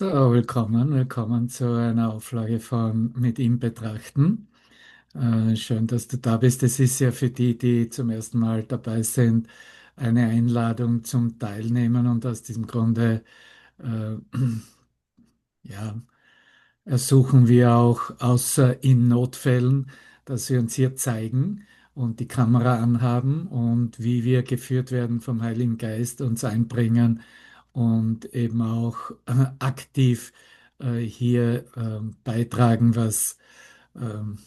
So, willkommen zu einer Auflage von Mit ihm betrachten. Schön, dass du da bist. Es ist ja für die, die zum ersten Mal dabei sind, eine Einladung zum Teilnehmen und aus diesem Grunde äh, ja, ersuchen wir auch außer in Notfällen, dass wir uns hier zeigen und die Kamera anhaben und wie wir geführt werden vom Heiligen Geist uns einbringen und eben auch aktiv hier beitragen, ähm,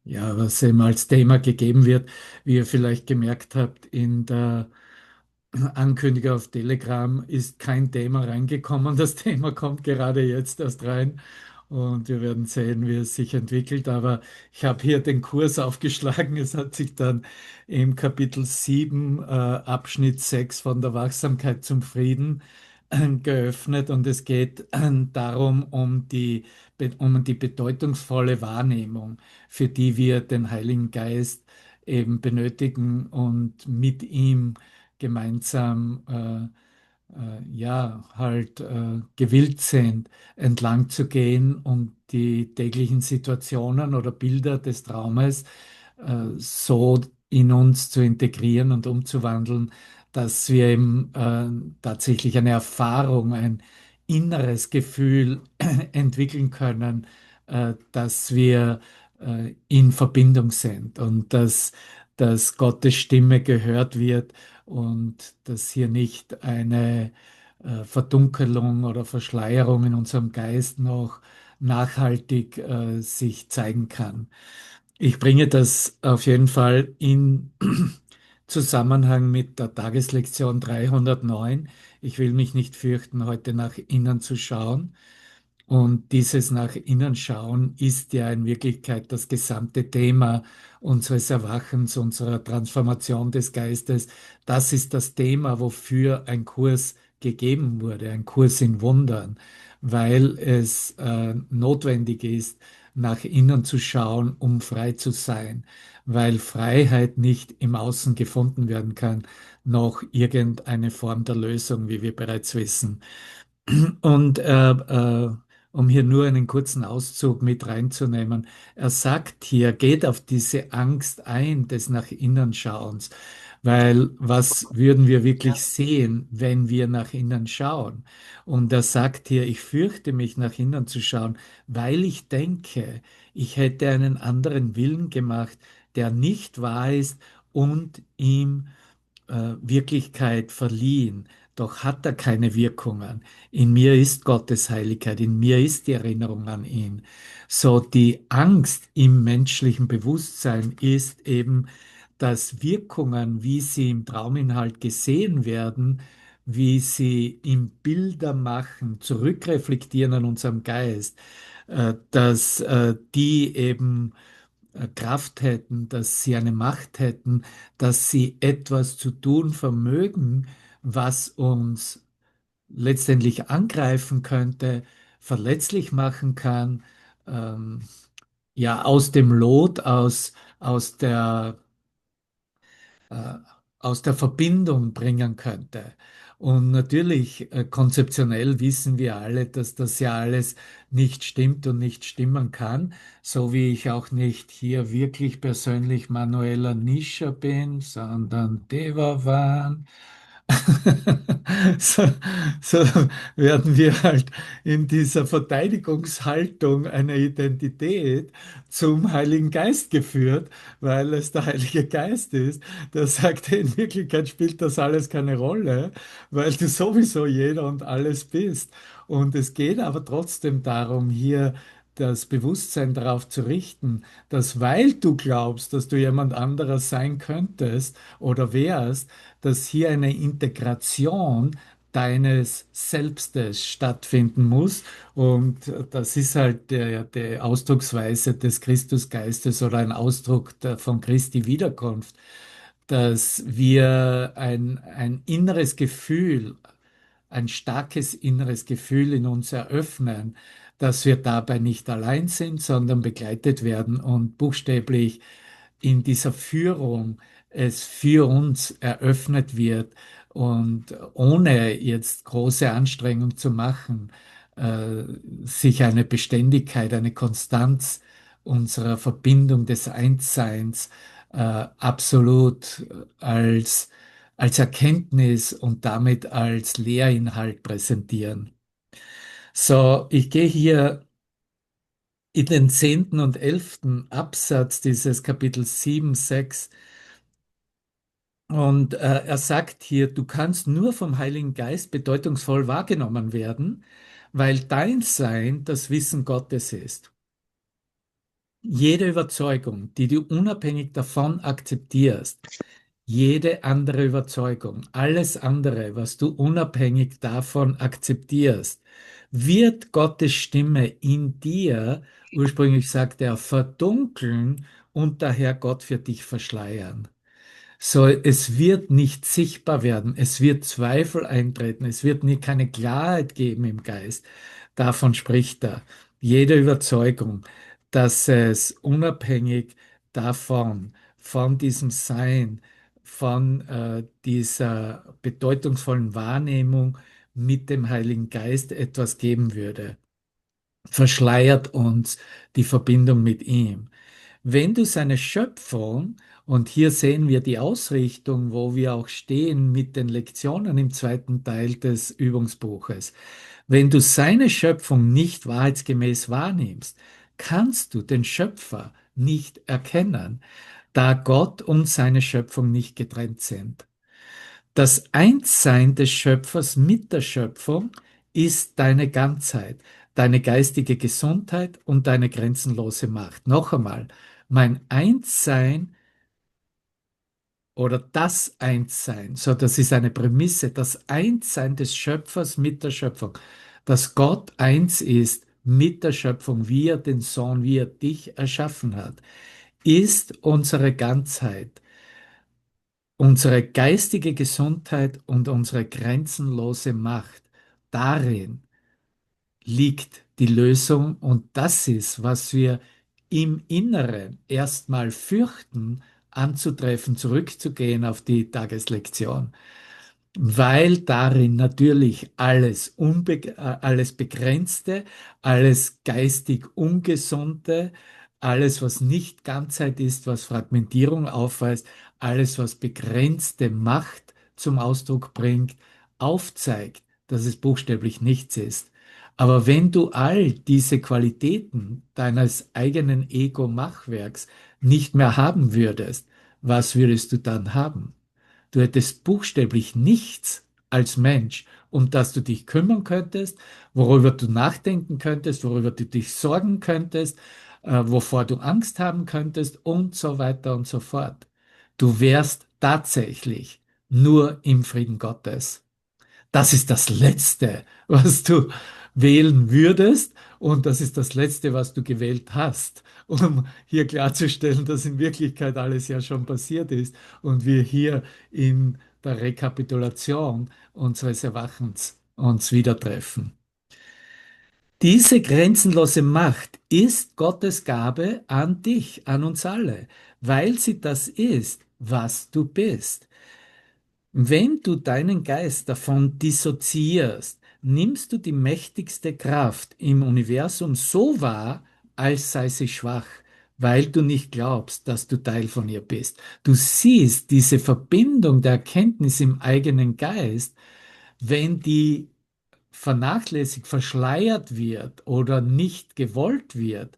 was eben als Thema gegeben wird. Wie ihr vielleicht gemerkt habt, in der Ankündigung auf Telegram ist kein Thema reingekommen. Das Thema kommt gerade jetzt erst rein und wir werden sehen, wie es sich entwickelt. Aber ich habe hier den Kurs aufgeschlagen. Es hat sich dann im Kapitel 7, Abschnitt 6 von der Wachsamkeit zum Frieden geöffnet und es geht darum, um die bedeutungsvolle Wahrnehmung, für die wir den Heiligen Geist eben benötigen und mit ihm gemeinsam gewillt sind, entlang zu gehen und die täglichen Situationen oder Bilder des Traumes so in uns zu integrieren und umzuwandeln, dass wir eben tatsächlich eine Erfahrung, ein inneres Gefühl entwickeln können, dass wir in Verbindung sind und dass Gottes Stimme gehört wird und dass hier nicht eine Verdunkelung oder Verschleierung in unserem Geist noch nachhaltig sich zeigen kann. Ich bringe das auf jeden Fall in Zusammenhang mit der Tageslektion 309. Ich will mich nicht fürchten, heute nach innen zu schauen. Und dieses nach innen schauen ist ja in Wirklichkeit das gesamte Thema unseres Erwachens, unserer Transformation des Geistes. Das ist das Thema, wofür ein Kurs gegeben wurde, ein Kurs in Wundern, weil es notwendig ist, nach innen zu schauen, um frei zu sein, weil Freiheit nicht im Außen gefunden werden kann, noch irgendeine Form der Lösung, wie wir bereits wissen. Und um hier nur einen kurzen Auszug mit reinzunehmen, er sagt hier, geht auf diese Angst ein des nach innen Schauens, weil was würden wir wirklich sehen, wenn wir nach innen schauen? Und er sagt hier, ich fürchte mich nach innen zu schauen, weil ich denke, ich hätte einen anderen Willen gemacht, der nicht wahr ist und ihm Wirklichkeit verliehen, doch hat er keine Wirkungen. In mir ist Gottes Heiligkeit, in mir ist die Erinnerung an ihn. So die Angst im menschlichen Bewusstsein ist eben, dass Wirkungen, wie sie im Trauminhalt gesehen werden, wie sie im Bildermachen zurückreflektieren an unserem Geist, dass die eben Kraft hätten, dass sie eine Macht hätten, dass sie etwas zu tun vermögen, was uns letztendlich angreifen könnte, verletzlich machen kann, ähm, ja, aus dem Lot, aus äh, aus der Verbindung bringen könnte. Und natürlich, konzeptionell wissen wir alle, dass das ja alles nicht stimmt und nicht stimmen kann, so wie ich auch nicht hier wirklich persönlich Manuela Nischer bin, sondern Devavan. So, so werden wir halt in dieser Verteidigungshaltung einer Identität zum Heiligen Geist geführt, weil es der Heilige Geist ist, der sagt, in Wirklichkeit spielt das alles keine Rolle, weil du sowieso jeder und alles bist. Und es geht aber trotzdem darum, hier das Bewusstsein darauf zu richten, dass weil du glaubst, dass du jemand anderer sein könntest oder wärst, dass hier eine Integration deines Selbstes stattfinden muss. Und das ist halt die Ausdrucksweise des Christusgeistes oder ein Ausdruck von Christi Wiederkunft, dass wir ein inneres Gefühl, ein starkes inneres Gefühl in uns eröffnen, dass wir dabei nicht allein sind, sondern begleitet werden und buchstäblich in dieser Führung es für uns eröffnet wird und ohne jetzt große Anstrengung zu machen, äh, sich eine Beständigkeit, eine Konstanz unserer Verbindung des Einsseins absolut als Erkenntnis und damit als Lehrinhalt präsentieren. So, ich gehe hier in den 10. und 11. Absatz dieses Kapitels 7, 6 und er sagt hier, du kannst nur vom Heiligen Geist bedeutungsvoll wahrgenommen werden, weil dein Sein das Wissen Gottes ist. Jede Überzeugung, die du unabhängig davon akzeptierst, jede andere Überzeugung, alles andere, was du unabhängig davon akzeptierst, wird Gottes Stimme in dir, ursprünglich sagt er, verdunkeln und daher Gott für dich verschleiern. So, es wird nicht sichtbar werden, es wird Zweifel eintreten, es wird nie keine Klarheit geben im Geist. Davon spricht er. Jede Überzeugung, dass es unabhängig davon, von diesem Sein, von dieser bedeutungsvollen Wahrnehmung mit dem Heiligen Geist etwas geben würde, verschleiert uns die Verbindung mit ihm. Wenn du seine Schöpfung, und hier sehen wir die Ausrichtung, wo wir auch stehen mit den Lektionen im zweiten Teil des Übungsbuches, wenn du seine Schöpfung nicht wahrheitsgemäß wahrnimmst, kannst du den Schöpfer nicht erkennen, da Gott und seine Schöpfung nicht getrennt sind. Das Einssein des Schöpfers mit der Schöpfung ist deine Ganzheit, deine geistige Gesundheit und deine grenzenlose Macht. Noch einmal, mein Einssein oder das Einssein, so das ist eine Prämisse, das Einssein des Schöpfers mit der Schöpfung, dass Gott eins ist mit der Schöpfung, wie er den Sohn, wie er dich erschaffen hat, ist unsere Ganzheit, unsere geistige Gesundheit und unsere grenzenlose Macht. Darin liegt die Lösung und das ist, was wir im Inneren erstmal fürchten, anzutreffen, zurückzugehen auf die Tageslektion, weil darin natürlich alles Begrenzte, alles geistig Ungesunde, alles, was nicht Ganzheit ist, was Fragmentierung aufweist, alles, was begrenzte Macht zum Ausdruck bringt, aufzeigt, dass es buchstäblich nichts ist. Aber wenn du all diese Qualitäten deines eigenen Ego-Machwerks nicht mehr haben würdest, was würdest du dann haben? Du hättest buchstäblich nichts als Mensch, um das du dich kümmern könntest, worüber du nachdenken könntest, worüber du dich sorgen könntest, wovor du Angst haben könntest und so weiter und so fort. Du wärst tatsächlich nur im Frieden Gottes. Das ist das Letzte, was du wählen würdest und das ist das Letzte, was du gewählt hast, um hier klarzustellen, dass in Wirklichkeit alles ja schon passiert ist und wir hier in der Rekapitulation unseres Erwachens uns wieder treffen. Diese grenzenlose Macht ist Gottes Gabe an dich, an uns alle, weil sie das ist, was du bist. Wenn du deinen Geist davon dissoziierst, nimmst du die mächtigste Kraft im Universum so wahr, als sei sie schwach, weil du nicht glaubst, dass du Teil von ihr bist. Du siehst diese Verbindung der Erkenntnis im eigenen Geist, wenn die vernachlässigt, verschleiert wird oder nicht gewollt wird,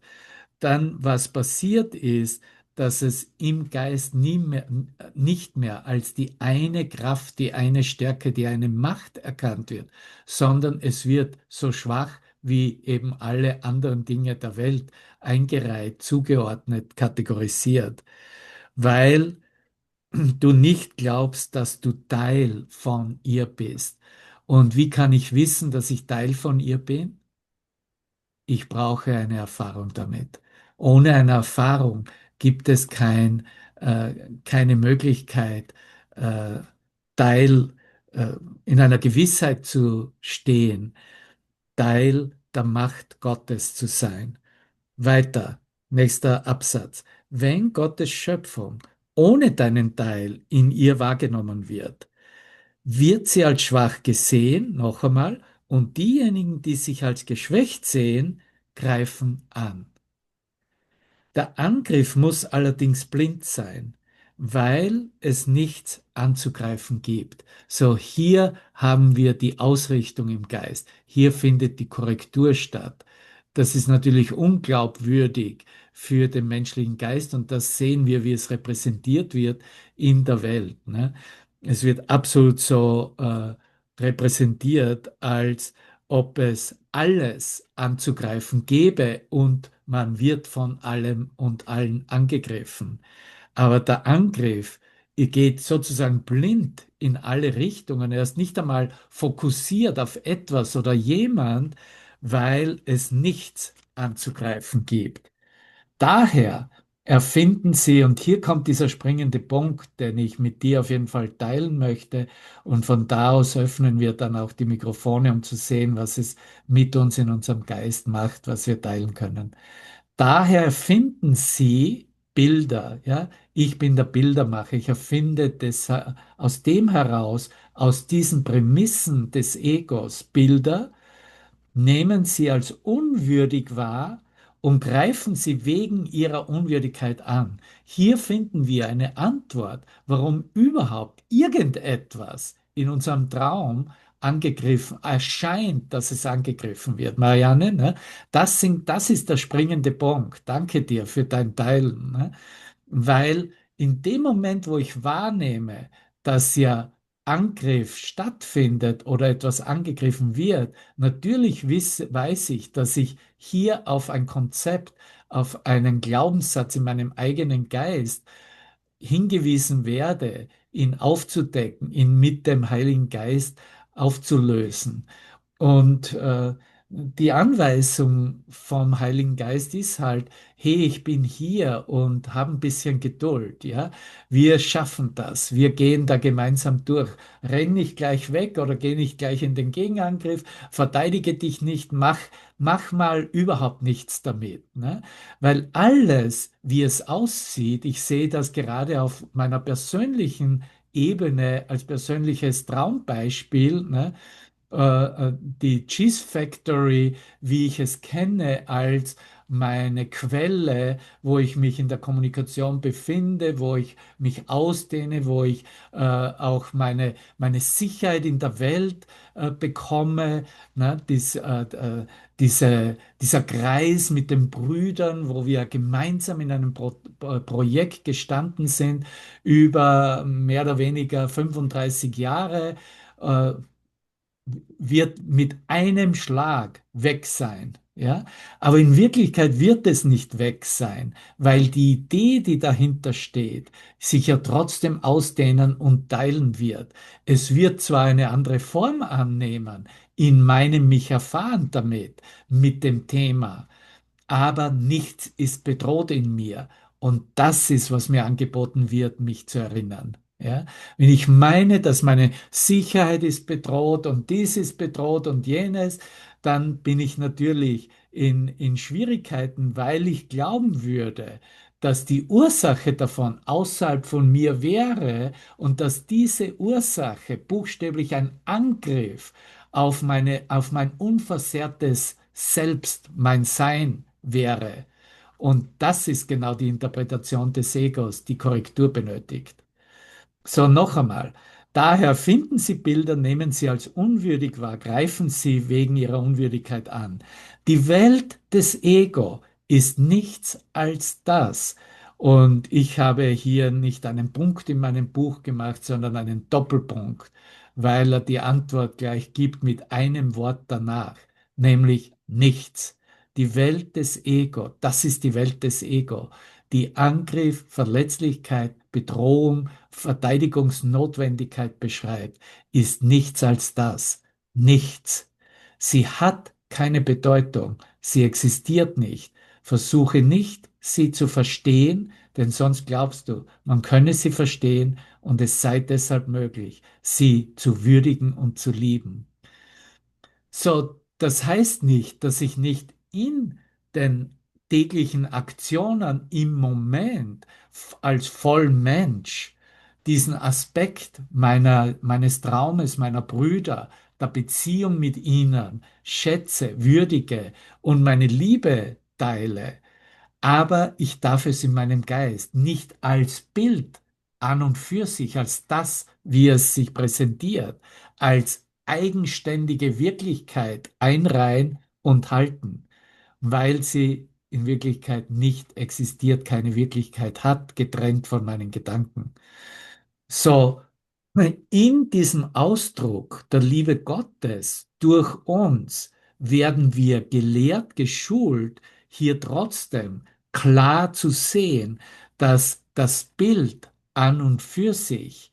dann was passiert ist, dass es im Geist nicht mehr als die eine Kraft, die eine Stärke, die eine Macht erkannt wird, sondern es wird so schwach wie eben alle anderen Dinge der Welt eingereiht, zugeordnet, kategorisiert, weil du nicht glaubst, dass du Teil von ihr bist. Und wie kann ich wissen, dass ich Teil von ihr bin? Ich brauche eine Erfahrung damit. Ohne eine Erfahrung gibt es keine Möglichkeit, äh, Teil, in einer Gewissheit zu stehen, Teil der Macht Gottes zu sein. Weiter, nächster Absatz. Wenn Gottes Schöpfung ohne deinen Teil in ihr wahrgenommen wird, wird sie als schwach gesehen, noch einmal, Und diejenigen, die sich als geschwächt sehen, greifen an. Der Angriff muss allerdings blind sein, weil es nichts anzugreifen gibt. So, hier haben wir die Ausrichtung im Geist. Hier findet die Korrektur statt. Das ist natürlich unglaubwürdig für den menschlichen Geist und das sehen wir, wie es repräsentiert wird in der Welt. Ne? Es wird absolut so repräsentiert, als ob es alles anzugreifen gäbe und man wird von allem und allen angegriffen. Aber der Angriff geht sozusagen blind in alle Richtungen. Er ist nicht einmal fokussiert auf etwas oder jemand, weil es nichts anzugreifen gibt. Daher erfinden sie, und hier kommt dieser springende Punkt, den ich mit dir auf jeden Fall teilen möchte, und von da aus öffnen wir dann auch die Mikrofone, um zu sehen, was es mit uns in unserem Geist macht, was wir teilen können. Daher erfinden sie Bilder, ja. Ich bin der Bildermacher. Ich erfinde aus dem heraus, aus diesen Prämissen des Egos Bilder, nehmen sie als unwürdig wahr und greifen sie wegen ihrer Unwürdigkeit an. Hier finden wir eine Antwort, warum überhaupt irgendetwas in unserem Traum angegriffen erscheint, dass es angegriffen wird. Marianne, ne? Das ist der springende Punkt. Danke dir für dein Teilen. Ne? Weil in dem Moment, wo ich wahrnehme, dass ja Angriff stattfindet oder etwas angegriffen wird, natürlich weiß ich, dass ich hier auf ein Konzept, auf einen Glaubenssatz in meinem eigenen Geist hingewiesen werde, ihn aufzudecken, ihn mit dem Heiligen Geist aufzulösen. Und die Anweisung vom Heiligen Geist ist halt, hey, ich bin hier und hab ein bisschen Geduld, ja. Wir schaffen das. Wir gehen da gemeinsam durch. Renn nicht gleich weg oder geh nicht gleich in den Gegenangriff. Verteidige dich nicht. Mach mal überhaupt nichts damit, ne? Weil alles, wie es aussieht, ich sehe das gerade auf meiner persönlichen Ebene als persönliches Traumbeispiel, ne? Die Cheese Factory, wie ich es kenne, als meine Quelle, wo ich mich in der Kommunikation befinde, wo ich mich ausdehne, wo ich auch meine Sicherheit in der Welt bekomme, ne? Dieser Kreis mit den Brüdern, wo wir gemeinsam in einem Projekt gestanden sind, über mehr oder weniger 35 Jahre. Äh, wird mit einem Schlag weg sein. Ja? Aber in Wirklichkeit wird es nicht weg sein, weil die Idee, die dahinter steht, sich ja trotzdem ausdehnen und teilen wird. Es wird zwar eine andere Form annehmen, in meinem mich erfahren damit, mit dem Thema, aber nichts ist bedroht in mir. Und das ist, was mir angeboten wird, mich zu erinnern. Ja? Wenn ich meine, dass meine Sicherheit ist bedroht und dies ist bedroht und jenes, dann bin ich natürlich in Schwierigkeiten, weil ich glauben würde, dass die Ursache davon außerhalb von mir wäre und dass diese Ursache buchstäblich ein Angriff auf mein unversehrtes Selbst, mein Sein wäre. Und das ist genau die Interpretation des Egos, die Korrektur benötigt. So, noch einmal. Daher finden Sie Bilder, nehmen sie als unwürdig wahr, greifen sie wegen ihrer Unwürdigkeit an. Die Welt des Ego ist nichts als das. Und ich habe hier nicht einen Punkt in meinem Buch gemacht, sondern einen Doppelpunkt, weil er die Antwort gleich gibt mit einem Wort danach, nämlich nichts. Die Welt des Ego, das ist die Welt des Ego, die Angriff, Verletzlichkeit, Bedrohung, Verteidigungsnotwendigkeit beschreibt, ist nichts als das. Nichts. Sie hat keine Bedeutung. Sie existiert nicht. Versuche nicht, sie zu verstehen, denn sonst glaubst du, man könne sie verstehen und es sei deshalb möglich, sie zu würdigen und zu lieben. So, das heißt nicht, dass ich nicht in den täglichen Aktionen im Moment als Vollmensch diesen Aspekt meines Traumes, meiner Brüder der Beziehung mit ihnen schätze, würdige und meine Liebe teile, aber ich darf es in meinem Geist nicht als Bild an und für sich, als das, wie es sich präsentiert, als eigenständige Wirklichkeit einreihen und halten, weil sie in Wirklichkeit nicht existiert, keine Wirklichkeit hat, getrennt von meinen Gedanken. So, in diesem Ausdruck der Liebe Gottes durch uns werden wir gelehrt, geschult, hier trotzdem klar zu sehen, dass das Bild an und für sich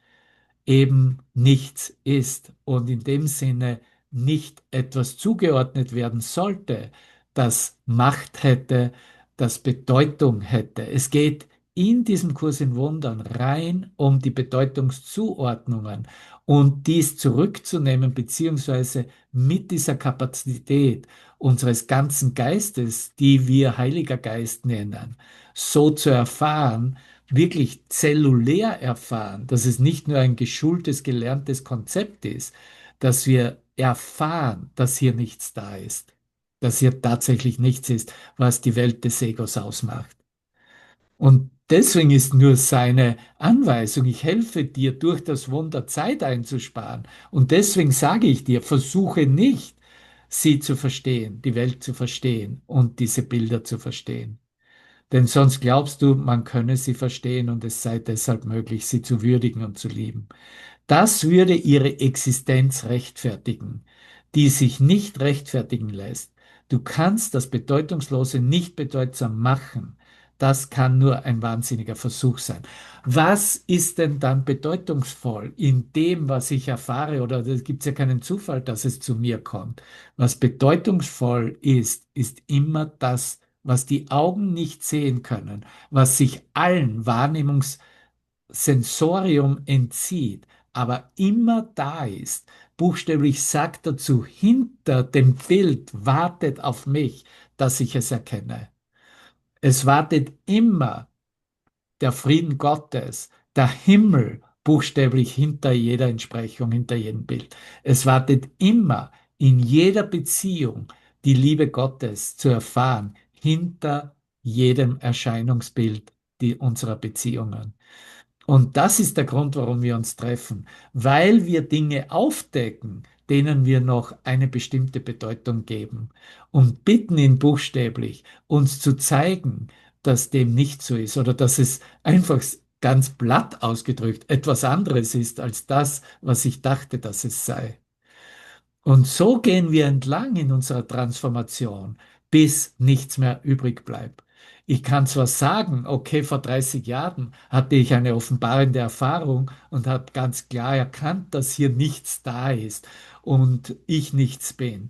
eben nichts ist und in dem Sinne nicht etwas zugeordnet werden sollte, das Macht hätte, das Bedeutung hätte. Es geht in diesem Kurs in Wundern rein um die Bedeutungszuordnungen und dies zurückzunehmen, beziehungsweise mit dieser Kapazität unseres ganzen Geistes, die wir Heiliger Geist nennen, so zu erfahren, wirklich zellulär erfahren, dass es nicht nur ein geschultes, gelerntes Konzept ist, dass wir erfahren, dass hier nichts da ist, dass hier tatsächlich nichts ist, was die Welt des Egos ausmacht. Und deswegen ist nur seine Anweisung, ich helfe dir durch das Wunder Zeit einzusparen. Und deswegen sage ich dir, versuche nicht, sie zu verstehen, die Welt zu verstehen und diese Bilder zu verstehen. Denn sonst glaubst du, man könne sie verstehen und es sei deshalb möglich, sie zu würdigen und zu lieben. Das würde ihre Existenz rechtfertigen, die sich nicht rechtfertigen lässt. Du kannst das Bedeutungslose nicht bedeutsam machen. Das kann nur ein wahnsinniger Versuch sein. Was ist denn dann bedeutungsvoll in dem, was ich erfahre? Oder es gibt ja keinen Zufall, dass es zu mir kommt. Was bedeutungsvoll ist, ist immer das, was die Augen nicht sehen können, was sich allen Wahrnehmungssensorium entzieht, aber immer da ist. Buchstäblich sagt dazu, hinter dem Bild wartet auf mich, dass ich es erkenne. Es wartet immer der Frieden Gottes, der Himmel, buchstäblich hinter jeder Entsprechung, hinter jedem Bild. Es wartet immer in jeder Beziehung die Liebe Gottes zu erfahren, hinter jedem Erscheinungsbild unserer Beziehungen. Und das ist der Grund, warum wir uns treffen, weil wir Dinge aufdecken, denen wir noch eine bestimmte Bedeutung geben und bitten ihn buchstäblich, uns zu zeigen, dass dem nicht so ist oder dass es einfach ganz platt ausgedrückt etwas anderes ist als das, was ich dachte, dass es sei. Und so gehen wir entlang in unserer Transformation, bis nichts mehr übrig bleibt. Ich kann zwar sagen, okay, vor 30 Jahren hatte ich eine offenbarende Erfahrung und habe ganz klar erkannt, dass hier nichts da ist und ich nichts bin.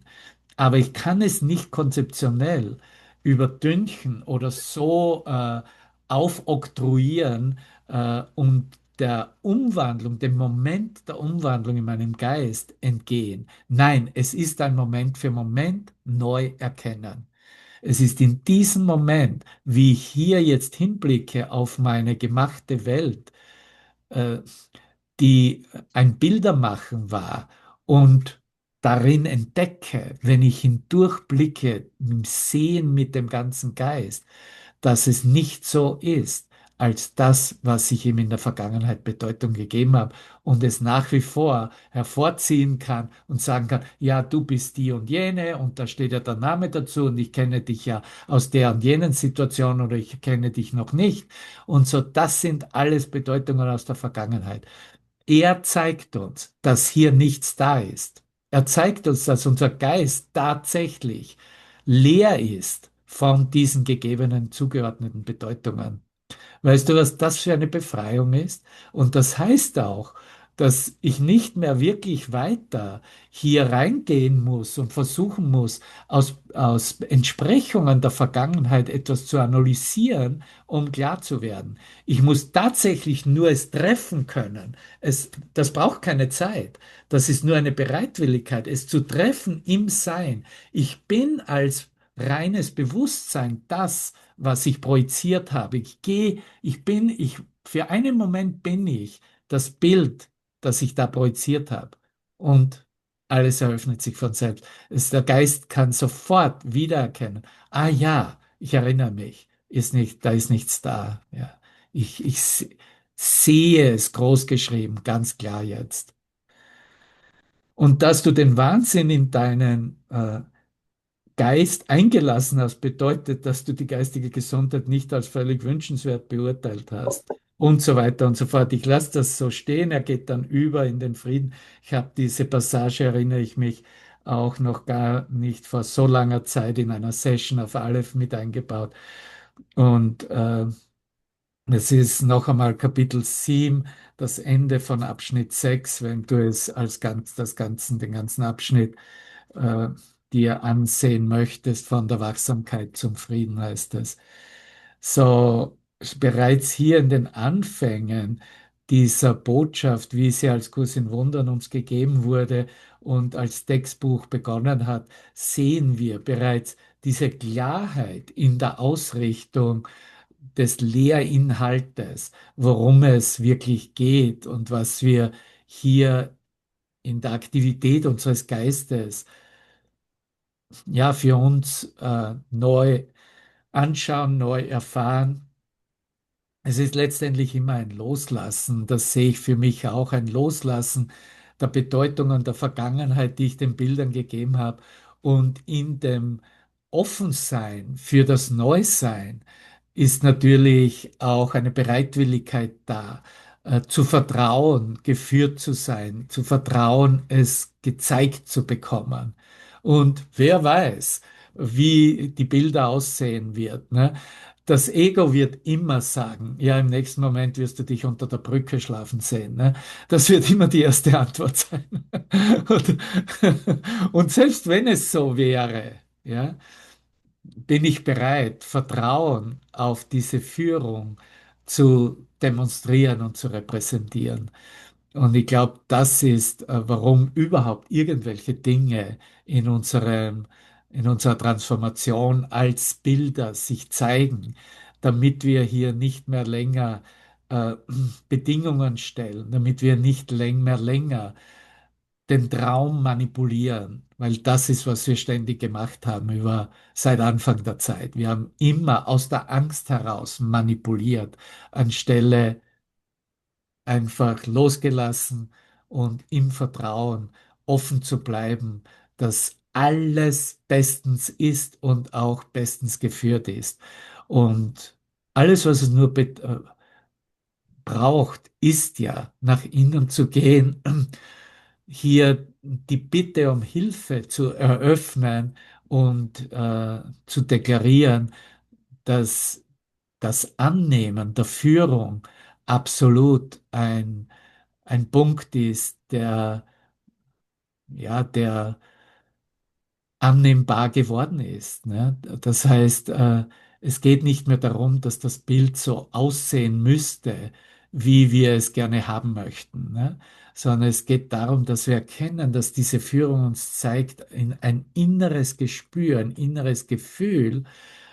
Aber ich kann es nicht konzeptionell überdünchen oder so aufoktroyieren und der Umwandlung, dem Moment der Umwandlung in meinem Geist entgehen. Nein, es ist ein Moment für Moment neu erkennen. Es ist in diesem Moment, wie ich hier jetzt hinblicke auf meine gemachte Welt, äh, die ein Bildermachen war und darin entdecke, wenn ich hindurchblicke, im Sehen mit dem ganzen Geist, dass es nicht so ist, als das, was ich ihm in der Vergangenheit Bedeutung gegeben habe und es nach wie vor hervorziehen kann und sagen kann, ja, du bist die und jene und da steht ja der Name dazu und ich kenne dich ja aus der und jenen Situation oder ich kenne dich noch nicht. Und so, das sind alles Bedeutungen aus der Vergangenheit. Er zeigt uns, dass hier nichts da ist. Er zeigt uns, dass unser Geist tatsächlich leer ist von diesen gegebenen, zugeordneten Bedeutungen. Weißt du, was das für eine Befreiung ist? Und das heißt auch, dass ich nicht mehr wirklich weiter hier reingehen muss und versuchen muss, aus Entsprechungen der Vergangenheit etwas zu analysieren, um klar zu werden. Ich muss tatsächlich nur es treffen können. Das braucht keine Zeit. Das ist nur eine Bereitwilligkeit, es zu treffen im Sein. Ich bin als reines Bewusstsein das, was ich projiziert habe. Für einen Moment bin ich das Bild, das ich da projiziert habe. Und Alles eröffnet sich von selbst. Der Geist kann sofort wiedererkennen. Ah ja, ich erinnere mich. Ist nicht, da ist nichts da. Ja. Ich sehe es groß geschrieben, ganz klar jetzt. Und dass du den Wahnsinn in deinen Geist eingelassen hast, bedeutet, dass du die geistige Gesundheit nicht als völlig wünschenswert beurteilt hast. Und so weiter und so fort. Ich lasse das so stehen. Er geht dann über in den Frieden. Ich habe diese Passage, erinnere ich mich, auch noch gar nicht vor so langer Zeit in einer Session auf Aleph mit eingebaut. Und es ist noch einmal Kapitel 7, das Ende von Abschnitt 6, wenn du es als den ganzen Abschnitt äh, dir ansehen möchtest, von der Wachsamkeit zum Frieden heißt es. So, bereits hier in den Anfängen dieser Botschaft, wie sie als Kurs in Wundern uns gegeben wurde und als Textbuch begonnen hat, sehen wir bereits diese Klarheit in der Ausrichtung des Lehrinhaltes, worum es wirklich geht und was wir hier in der Aktivität unseres Geistes ja für uns neu anschauen, neu erfahren. Es ist letztendlich immer ein Loslassen, das sehe ich für mich auch, ein Loslassen der Bedeutungen der Vergangenheit, die ich den Bildern gegeben habe, und in dem Offensein für das Neusein ist natürlich auch eine Bereitwilligkeit da, zu vertrauen, geführt zu sein, zu vertrauen, es gezeigt zu bekommen. Und wer weiß, wie die Bilder aussehen wird, ne? Das Ego wird immer sagen, ja, im nächsten Moment wirst du dich unter der Brücke schlafen sehen. Ne? Das wird immer die erste Antwort sein. Und, und selbst wenn es so wäre, ja, bin ich bereit, Vertrauen auf diese Führung zu demonstrieren und zu repräsentieren. Und ich glaube, das ist, warum überhaupt irgendwelche Dinge in in unserer Transformation als Bilder sich zeigen, damit wir hier nicht mehr länger äh, Bedingungen stellen, damit wir nicht mehr länger den Traum manipulieren, weil das ist, was wir ständig gemacht haben seit Anfang der Zeit. Wir haben immer aus der Angst heraus manipuliert, anstelle einfach losgelassen und im Vertrauen offen zu bleiben, dass alles bestens ist und auch bestens geführt ist. Und alles, was es nur braucht, ist ja, nach innen zu gehen, hier die Bitte um Hilfe zu eröffnen und zu deklarieren, dass das Annehmen der Führung absolut ein Punkt ist, der annehmbar geworden ist. Ne? Das heißt, es geht nicht mehr darum, dass das Bild so aussehen müsste, wie wir es gerne haben möchten, ne? Sondern es geht darum, dass wir erkennen, dass diese Führung uns zeigt, in ein inneres Gespür, ein inneres Gefühl,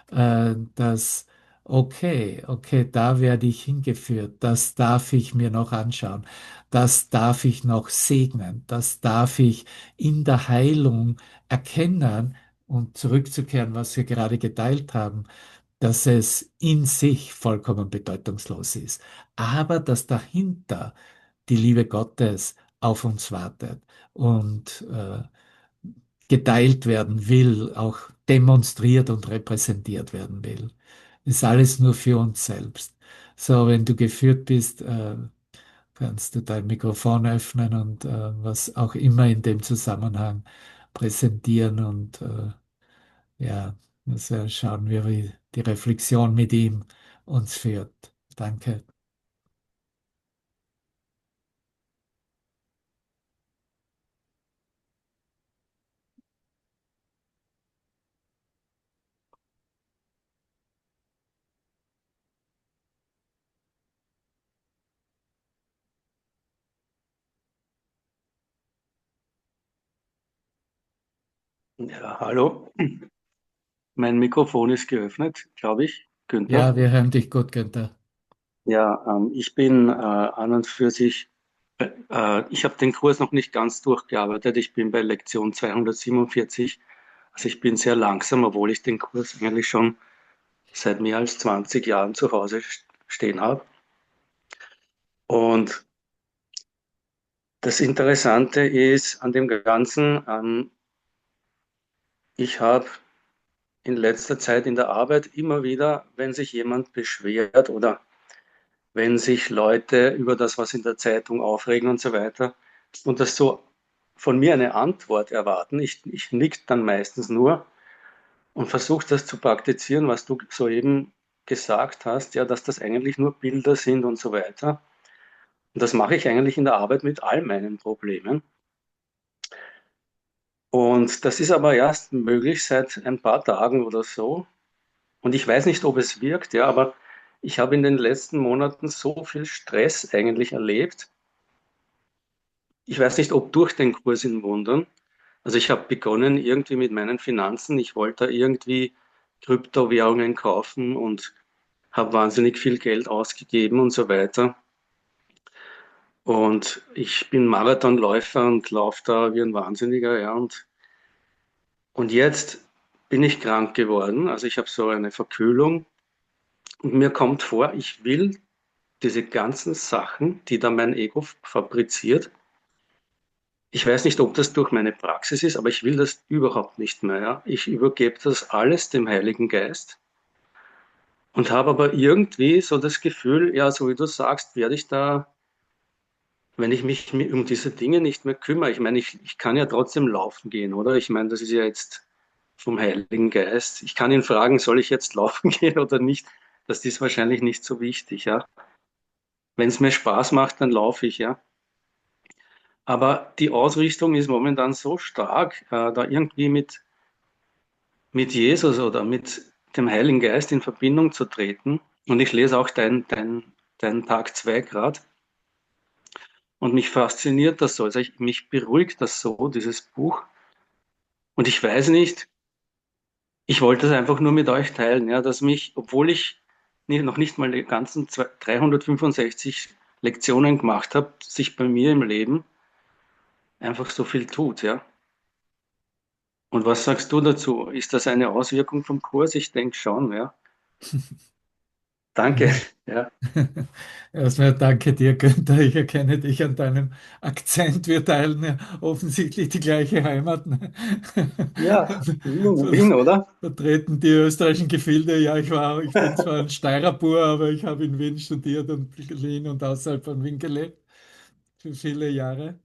dass, okay, da werde ich hingeführt, das darf ich mir noch anschauen, das darf ich noch segnen, das darf ich in der Heilung erkennen und zurückzukehren, was wir gerade geteilt haben, dass es in sich vollkommen bedeutungslos ist, aber dass dahinter die Liebe Gottes auf uns wartet und geteilt werden will, auch demonstriert und repräsentiert werden will. Ist alles nur für uns selbst. So, wenn du geführt bist, kannst du dein Mikrofon öffnen und was auch immer in dem Zusammenhang präsentieren und ja, also schauen wir, wie die Reflexion mit ihm uns führt. Danke. Ja, hallo. Mein Mikrofon ist geöffnet, glaube ich, Günther. Ja, wir hören dich gut, Günther. Ja, ich bin an und für sich Ich habe den Kurs noch nicht ganz durchgearbeitet. Ich bin bei Lektion 247. Also ich bin sehr langsam, obwohl ich den Kurs eigentlich schon seit mehr als 20 Jahren zu Hause stehen habe. Und das Interessante ist an dem Ganzen, ich habe in letzter Zeit in der Arbeit immer wieder, wenn sich jemand beschwert oder wenn sich Leute über das, was in der Zeitung aufregen und so weiter, und das so von mir eine Antwort erwarten. Ich nick dann meistens nur und versuche das zu praktizieren, was du soeben gesagt hast, ja, dass das eigentlich nur Bilder sind und so weiter. Und das mache ich eigentlich in der Arbeit mit all meinen Problemen. Und das ist aber erst möglich seit ein paar Tagen oder so. Und ich weiß nicht, ob es wirkt, ja, aber ich habe in den letzten Monaten so viel Stress eigentlich erlebt. Ich weiß nicht, ob durch den Kurs in Wundern. Also ich habe begonnen irgendwie mit meinen Finanzen. Ich wollte da irgendwie Kryptowährungen kaufen und habe wahnsinnig viel Geld ausgegeben und so weiter. Und ich bin Marathonläufer und laufe da wie ein Wahnsinniger, ja. Und jetzt bin ich krank geworden. Also ich habe so eine Verkühlung und mir kommt vor, ich will diese ganzen Sachen, die da mein Ego fabriziert. Ich weiß nicht, ob das durch meine Praxis ist, aber ich will das überhaupt nicht mehr. Ja. Ich übergebe das alles dem Heiligen Geist und habe aber irgendwie so das Gefühl, ja, so wie du sagst, werde ich da, wenn ich mich um diese Dinge nicht mehr kümmere, ich meine, ich kann ja trotzdem laufen gehen, oder? Ich meine, das ist ja jetzt vom Heiligen Geist. Ich kann ihn fragen, soll ich jetzt laufen gehen oder nicht? Das ist wahrscheinlich nicht so wichtig, ja. Wenn es mir Spaß macht, dann laufe ich, ja. Aber die Ausrichtung ist momentan so stark, da irgendwie mit Jesus oder mit dem Heiligen Geist in Verbindung zu treten. Und ich lese auch dein Tag 2 gerade. Und mich fasziniert das so. Also mich beruhigt das so, dieses Buch. Und ich weiß nicht, ich wollte es einfach nur mit euch teilen, ja, dass mich, obwohl ich noch nicht mal die ganzen 365 Lektionen gemacht habe, sich bei mir im Leben einfach so viel tut, ja. Und was sagst du dazu? Ist das eine Auswirkung vom Kurs? Ich denke schon, ja. Danke. Ja. Ja, Erstmal danke dir, Günther. Ich erkenne dich an deinem Akzent. Wir teilen ja offensichtlich die gleiche Heimat. Ne? ja, Wien, Ver- Wien, oder? Vertreten die österreichischen Gefilde. Ja, ich bin zwar ein Steirer Bur, aber ich habe in Wien studiert und Wien und außerhalb von Wien gelebt für viele Jahre.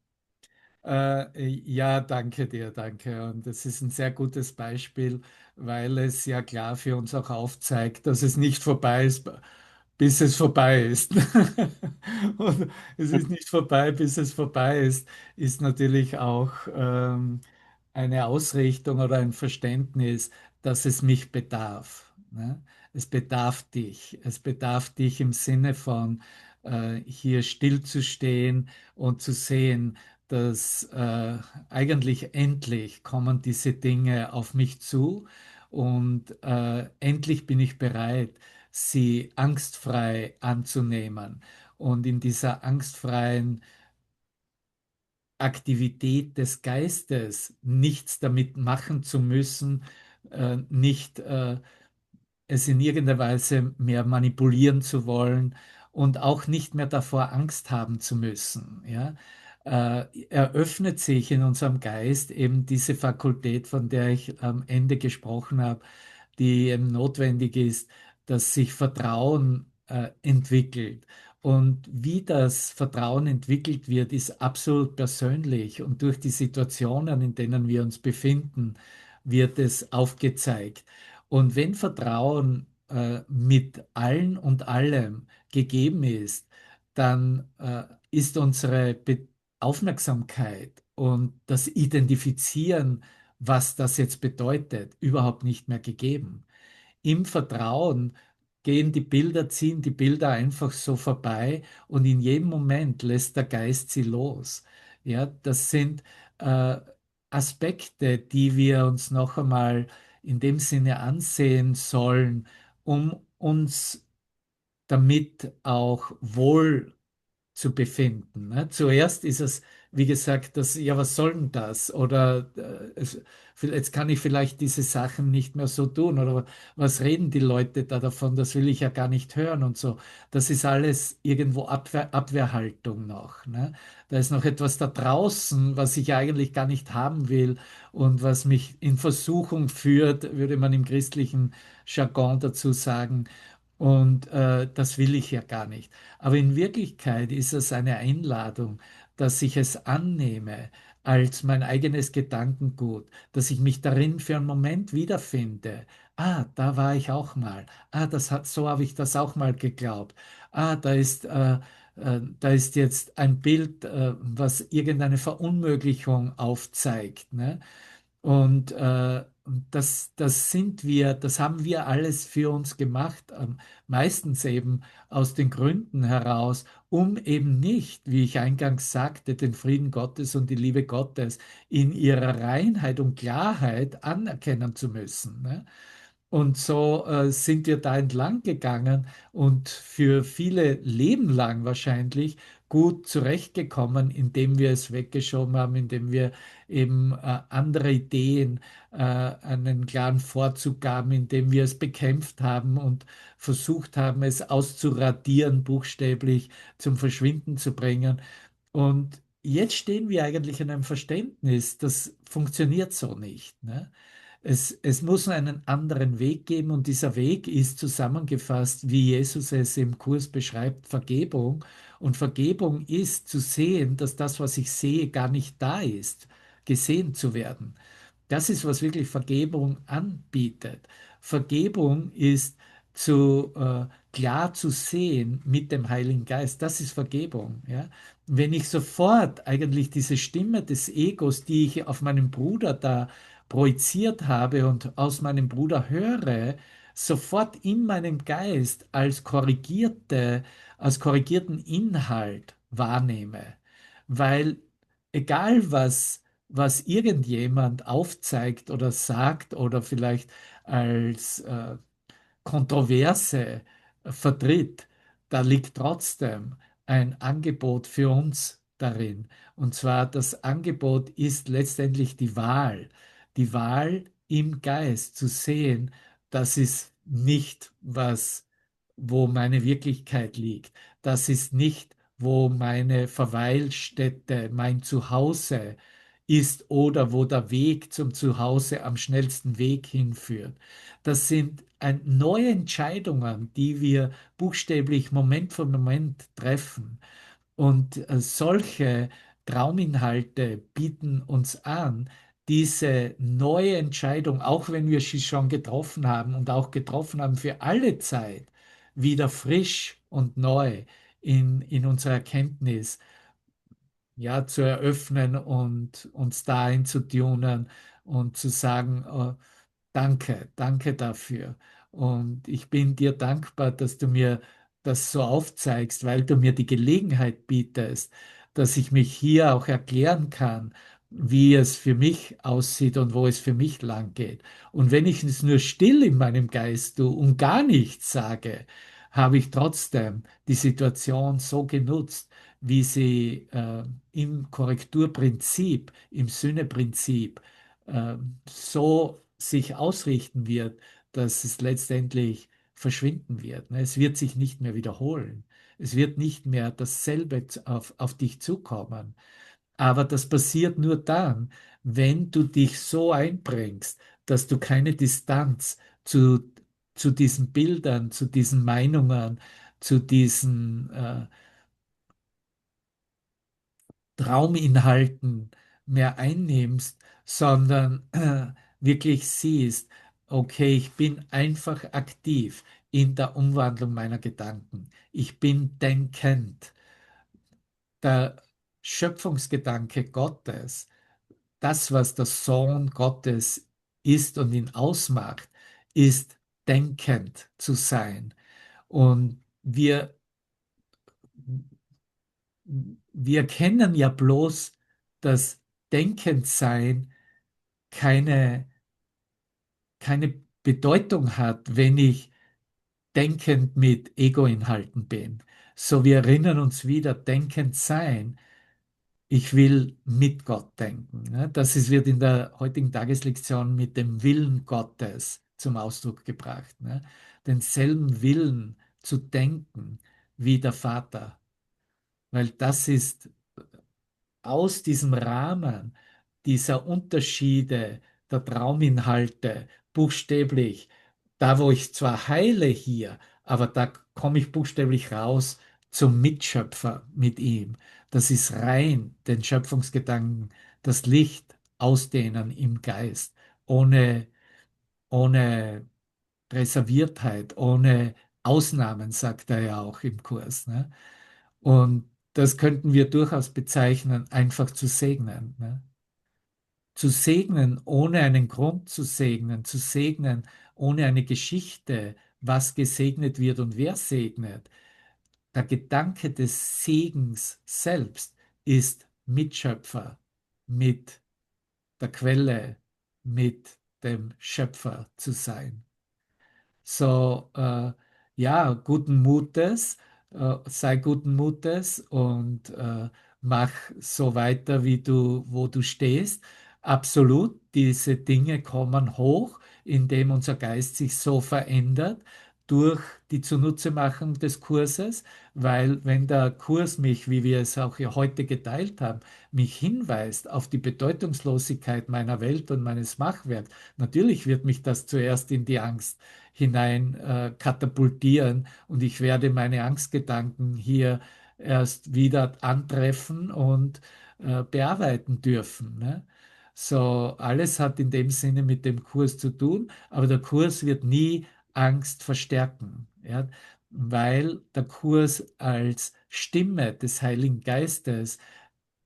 Ja, danke dir, danke. Und das ist ein sehr gutes Beispiel, weil es ja klar für uns auch aufzeigt, dass es nicht vorbei ist, bis es vorbei ist. Und es ist nicht vorbei, bis es vorbei ist natürlich auch eine Ausrichtung oder ein Verständnis, dass es mich bedarf. Ne? Es bedarf dich. Es bedarf dich im Sinne von hier stillzustehen und zu sehen, dass eigentlich endlich kommen diese Dinge auf mich zu und endlich bin ich bereit, sie angstfrei anzunehmen und in dieser angstfreien Aktivität des Geistes nichts damit machen zu müssen, nicht es in irgendeiner Weise mehr manipulieren zu wollen und auch nicht mehr davor Angst haben zu müssen. Ja? Eröffnet sich in unserem Geist eben diese Fakultät, von der ich am Ende gesprochen habe, die eben notwendig ist, dass sich Vertrauen entwickelt. Und wie das Vertrauen entwickelt wird, ist absolut persönlich. Und durch die Situationen, in denen wir uns befinden, wird es aufgezeigt. Und wenn Vertrauen mit allen und allem gegeben ist, dann ist unsere Aufmerksamkeit und das Identifizieren, was das jetzt bedeutet, überhaupt nicht mehr gegeben. Im Vertrauen ziehen die Bilder einfach so vorbei und in jedem Moment lässt der Geist sie los. Ja, das sind äh, Aspekte, die wir uns noch einmal in dem Sinne ansehen sollen, um uns damit auch wohl zu befinden. Ne? Zuerst ist es, wie gesagt, das, ja, was soll denn das? Oder jetzt kann ich vielleicht diese Sachen nicht mehr so tun. Oder was reden die Leute da davon? Das will ich ja gar nicht hören und so. Das ist alles irgendwo Abwehrhaltung noch. Ne? Da ist noch etwas da draußen, was ich eigentlich gar nicht haben will und was mich in Versuchung führt, würde man im christlichen Jargon dazu sagen. Und das will ich ja gar nicht. Aber in Wirklichkeit ist es eine Einladung, dass ich es annehme als mein eigenes Gedankengut, dass ich mich darin für einen Moment wiederfinde. Ah, da war ich auch mal. Ah, so habe ich das auch mal geglaubt. Ah, da ist jetzt ein Bild, was irgendeine Verunmöglichung aufzeigt, ne? Und das haben wir alles für uns gemacht, meistens eben aus den Gründen heraus, um eben nicht, wie ich eingangs sagte, den Frieden Gottes und die Liebe Gottes in ihrer Reinheit und Klarheit anerkennen zu müssen. Ne? Und so sind wir da entlang gegangen und für viele Leben lang wahrscheinlich gut zurechtgekommen, indem wir es weggeschoben haben, indem wir eben andere Ideen einen klaren Vorzug gaben, indem wir es bekämpft haben und versucht haben, es auszuradieren, buchstäblich zum Verschwinden zu bringen. Und jetzt stehen wir eigentlich in einem Verständnis, das funktioniert so nicht. Ne? Es muss einen anderen Weg geben und dieser Weg ist zusammengefasst, wie Jesus es im Kurs beschreibt, Vergebung. Und Vergebung ist zu sehen, dass das, was ich sehe, gar nicht da ist, gesehen zu werden. Das ist, was wirklich Vergebung anbietet. Vergebung ist klar zu sehen mit dem Heiligen Geist. Das ist Vergebung. Ja? Wenn ich sofort eigentlich diese Stimme des Egos, die ich auf meinen Bruder da projiziert habe und aus meinem Bruder höre, sofort in meinem Geist als korrigierten Inhalt wahrnehme. Weil egal was irgendjemand aufzeigt oder sagt oder vielleicht als Kontroverse vertritt, da liegt trotzdem ein Angebot für uns darin. Und zwar das Angebot ist letztendlich die Wahl. Die Wahl im Geist zu sehen, das ist nicht was, wo meine Wirklichkeit liegt. Das ist nicht, wo meine Verweilstätte, mein Zuhause ist oder wo der Weg zum Zuhause am schnellsten Weg hinführt. Das sind neue Entscheidungen, die wir buchstäblich Moment für Moment treffen. Und solche Trauminhalte bieten uns an, diese neue Entscheidung, auch wenn wir sie schon getroffen haben und auch getroffen haben für alle Zeit, wieder frisch und neu in unserer Erkenntnis ja, zu eröffnen und uns da einzutunen und zu sagen, danke, danke dafür. Und ich bin dir dankbar, dass du mir das so aufzeigst, weil du mir die Gelegenheit bietest, dass ich mich hier auch erklären kann, wie es für mich aussieht und wo es für mich lang geht. Und wenn ich es nur still in meinem Geist tue und gar nichts sage, habe ich trotzdem die Situation so genutzt, wie sie im Korrekturprinzip, im Sühneprinzip so sich ausrichten wird, dass es letztendlich verschwinden wird. Ne? Es wird sich nicht mehr wiederholen. Es wird nicht mehr dasselbe auf dich zukommen. Aber das passiert nur dann, wenn du dich so einbringst, dass du keine Distanz zu diesen Bildern, zu diesen Meinungen, zu diesen Trauminhalten mehr einnimmst, sondern wirklich siehst, okay, ich bin einfach aktiv in der Umwandlung meiner Gedanken. Ich bin denkend. Der Schöpfungsgedanke Gottes, das, was der Sohn Gottes ist und ihn ausmacht, ist denkend zu sein. Und wir kennen ja bloß das Denkendsein keine, keine Bedeutung hat, wenn ich denkend mit Ego-Inhalten bin. So, wir erinnern uns wieder, denkend sein. Ich will mit Gott denken. Ne? Wird in der heutigen Tageslektion mit dem Willen Gottes zum Ausdruck gebracht. Ne? Denselben Willen zu denken wie der Vater. Weil das ist aus diesem Rahmen dieser Unterschiede der Trauminhalte buchstäblich, da wo ich zwar heile hier, aber da komme ich buchstäblich raus zum Mitschöpfer mit ihm. Das ist rein den Schöpfungsgedanken, das Licht ausdehnen im Geist, ohne, ohne Reserviertheit, ohne Ausnahmen, sagt er ja auch im Kurs. Ne? Und das könnten wir durchaus bezeichnen, einfach zu segnen. Ne? Zu segnen, ohne einen Grund zu segnen, ohne eine Geschichte, was gesegnet wird und wer segnet. Der Gedanke des Segens selbst ist Mitschöpfer mit der Quelle, mit dem Schöpfer zu sein. So, ja, guten Mutes, sei guten Mutes und mach so weiter, wo du stehst. Absolut, diese Dinge kommen hoch, indem unser Geist sich so verändert durch die Zunutzemachung des Kurses, weil wenn der Kurs mich, wie wir es auch hier heute geteilt haben, mich hinweist auf die Bedeutungslosigkeit meiner Welt und meines Machwerks, natürlich wird mich das zuerst in die Angst hinein katapultieren und ich werde meine Angstgedanken hier erst wieder antreffen und bearbeiten dürfen. Ne? So, alles hat in dem Sinne mit dem Kurs zu tun, aber der Kurs wird nie Angst verstärken, ja? Weil der Kurs als Stimme des Heiligen Geistes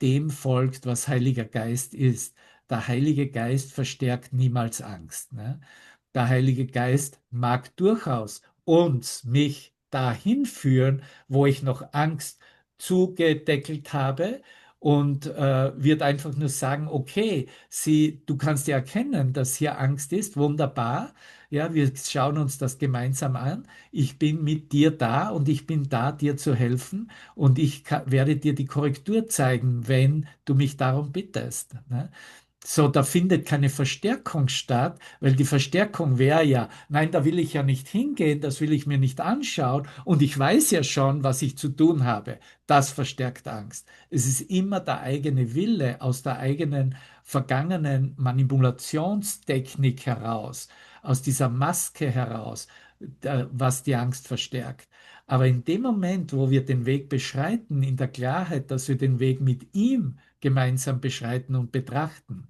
dem folgt, was Heiliger Geist ist. Der Heilige Geist verstärkt niemals Angst. Ne? Der Heilige Geist mag durchaus mich dahin führen, wo ich noch Angst zugedeckelt habe und wird einfach nur sagen, okay, du kannst ja erkennen, dass hier Angst ist, wunderbar. Ja, wir schauen uns das gemeinsam an. Ich bin mit dir da und ich bin da, dir zu helfen und werde dir die Korrektur zeigen, wenn du mich darum bittest. Ne? So, da findet keine Verstärkung statt, weil die Verstärkung wäre ja, nein, da will ich ja nicht hingehen, das will ich mir nicht anschauen und ich weiß ja schon, was ich zu tun habe. Das verstärkt Angst. Es ist immer der eigene Wille aus der eigenen vergangenen Manipulationstechnik heraus, aus dieser Maske heraus, was die Angst verstärkt. Aber in dem Moment, wo wir den Weg beschreiten, in der Klarheit, dass wir den Weg mit ihm gemeinsam beschreiten und betrachten,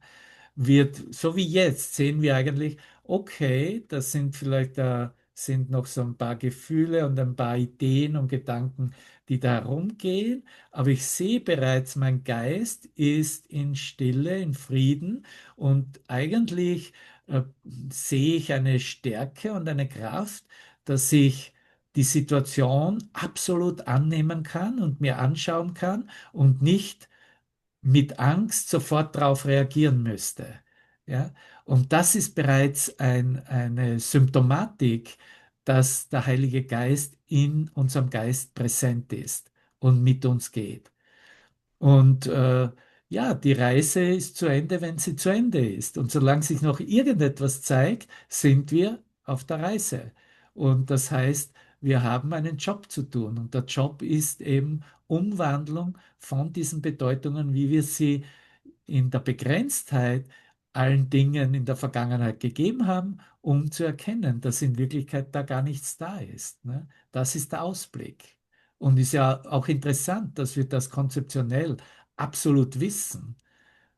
wird, so wie jetzt, sehen wir eigentlich, okay, das sind vielleicht da sind noch so ein paar Gefühle und ein paar Ideen und Gedanken, die da herumgehen, aber ich sehe bereits, mein Geist ist in Stille, in Frieden und eigentlich äh, sehe ich eine Stärke und eine Kraft, dass ich die Situation absolut annehmen kann und mir anschauen kann und nicht mit Angst sofort darauf reagieren müsste. Ja? Und das ist bereits eine Symptomatik, dass der Heilige Geist in unserem Geist präsent ist und mit uns geht. Und ja, die Reise ist zu Ende, wenn sie zu Ende ist. Und solange sich noch irgendetwas zeigt, sind wir auf der Reise. Und das heißt, wir haben einen Job zu tun. Und der Job ist eben Umwandlung von diesen Bedeutungen, wie wir sie in der Begrenztheit allen Dingen in der Vergangenheit gegeben haben, um zu erkennen, dass in Wirklichkeit da gar nichts da ist. Ne? Das ist der Ausblick. Und ist ja auch interessant, dass wir das konzeptionell absolut wissen,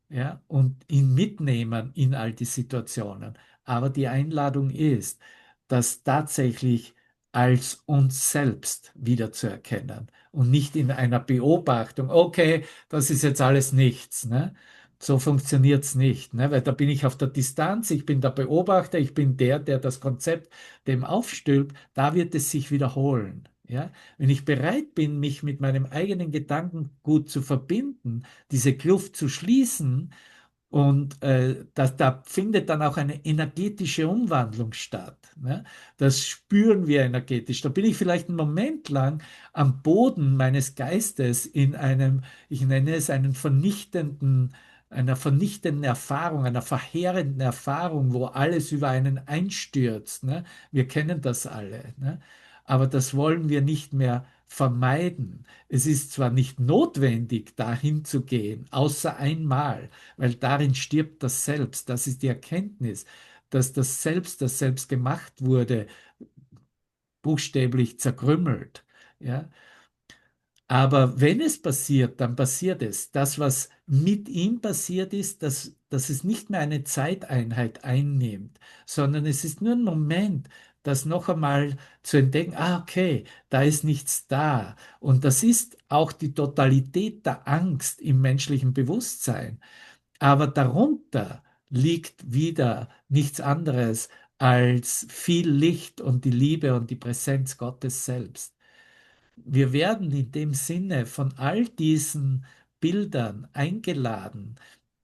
ja, und ihn mitnehmen in all die Situationen. Aber die Einladung ist, das tatsächlich als uns selbst wiederzuerkennen und nicht in einer Beobachtung, okay, das ist jetzt alles nichts. Ne? So funktioniert es nicht, ne? Weil da bin ich auf der Distanz, ich bin der Beobachter, ich bin der das Konzept dem aufstülpt, da wird es sich wiederholen. Ja? Wenn ich bereit bin, mich mit meinem eigenen Gedankengut zu verbinden, diese Kluft zu schließen Und da findet dann auch eine energetische Umwandlung statt. Ne? Das spüren wir energetisch. Da bin ich vielleicht einen Moment lang am Boden meines Geistes in einem, ich nenne es einer vernichtenden Erfahrung, einer verheerenden Erfahrung, wo alles über einen einstürzt. Ne? Wir kennen das alle. Ne? Aber das wollen wir nicht mehr vermeiden. Es ist zwar nicht notwendig, dahin zu gehen, außer einmal, weil darin stirbt das Selbst. Das ist die Erkenntnis, dass das Selbst gemacht wurde, buchstäblich zerkrümmelt. Ja? Aber wenn es passiert, dann passiert es. Das, was mit ihm passiert ist, dass es nicht mehr eine Zeiteinheit einnimmt, sondern es ist nur ein Moment, das noch einmal zu entdecken, okay, da ist nichts da. Und das ist auch die Totalität der Angst im menschlichen Bewusstsein. Aber darunter liegt wieder nichts anderes als viel Licht und die Liebe und die Präsenz Gottes selbst. Wir werden in dem Sinne von all diesen Bildern eingeladen,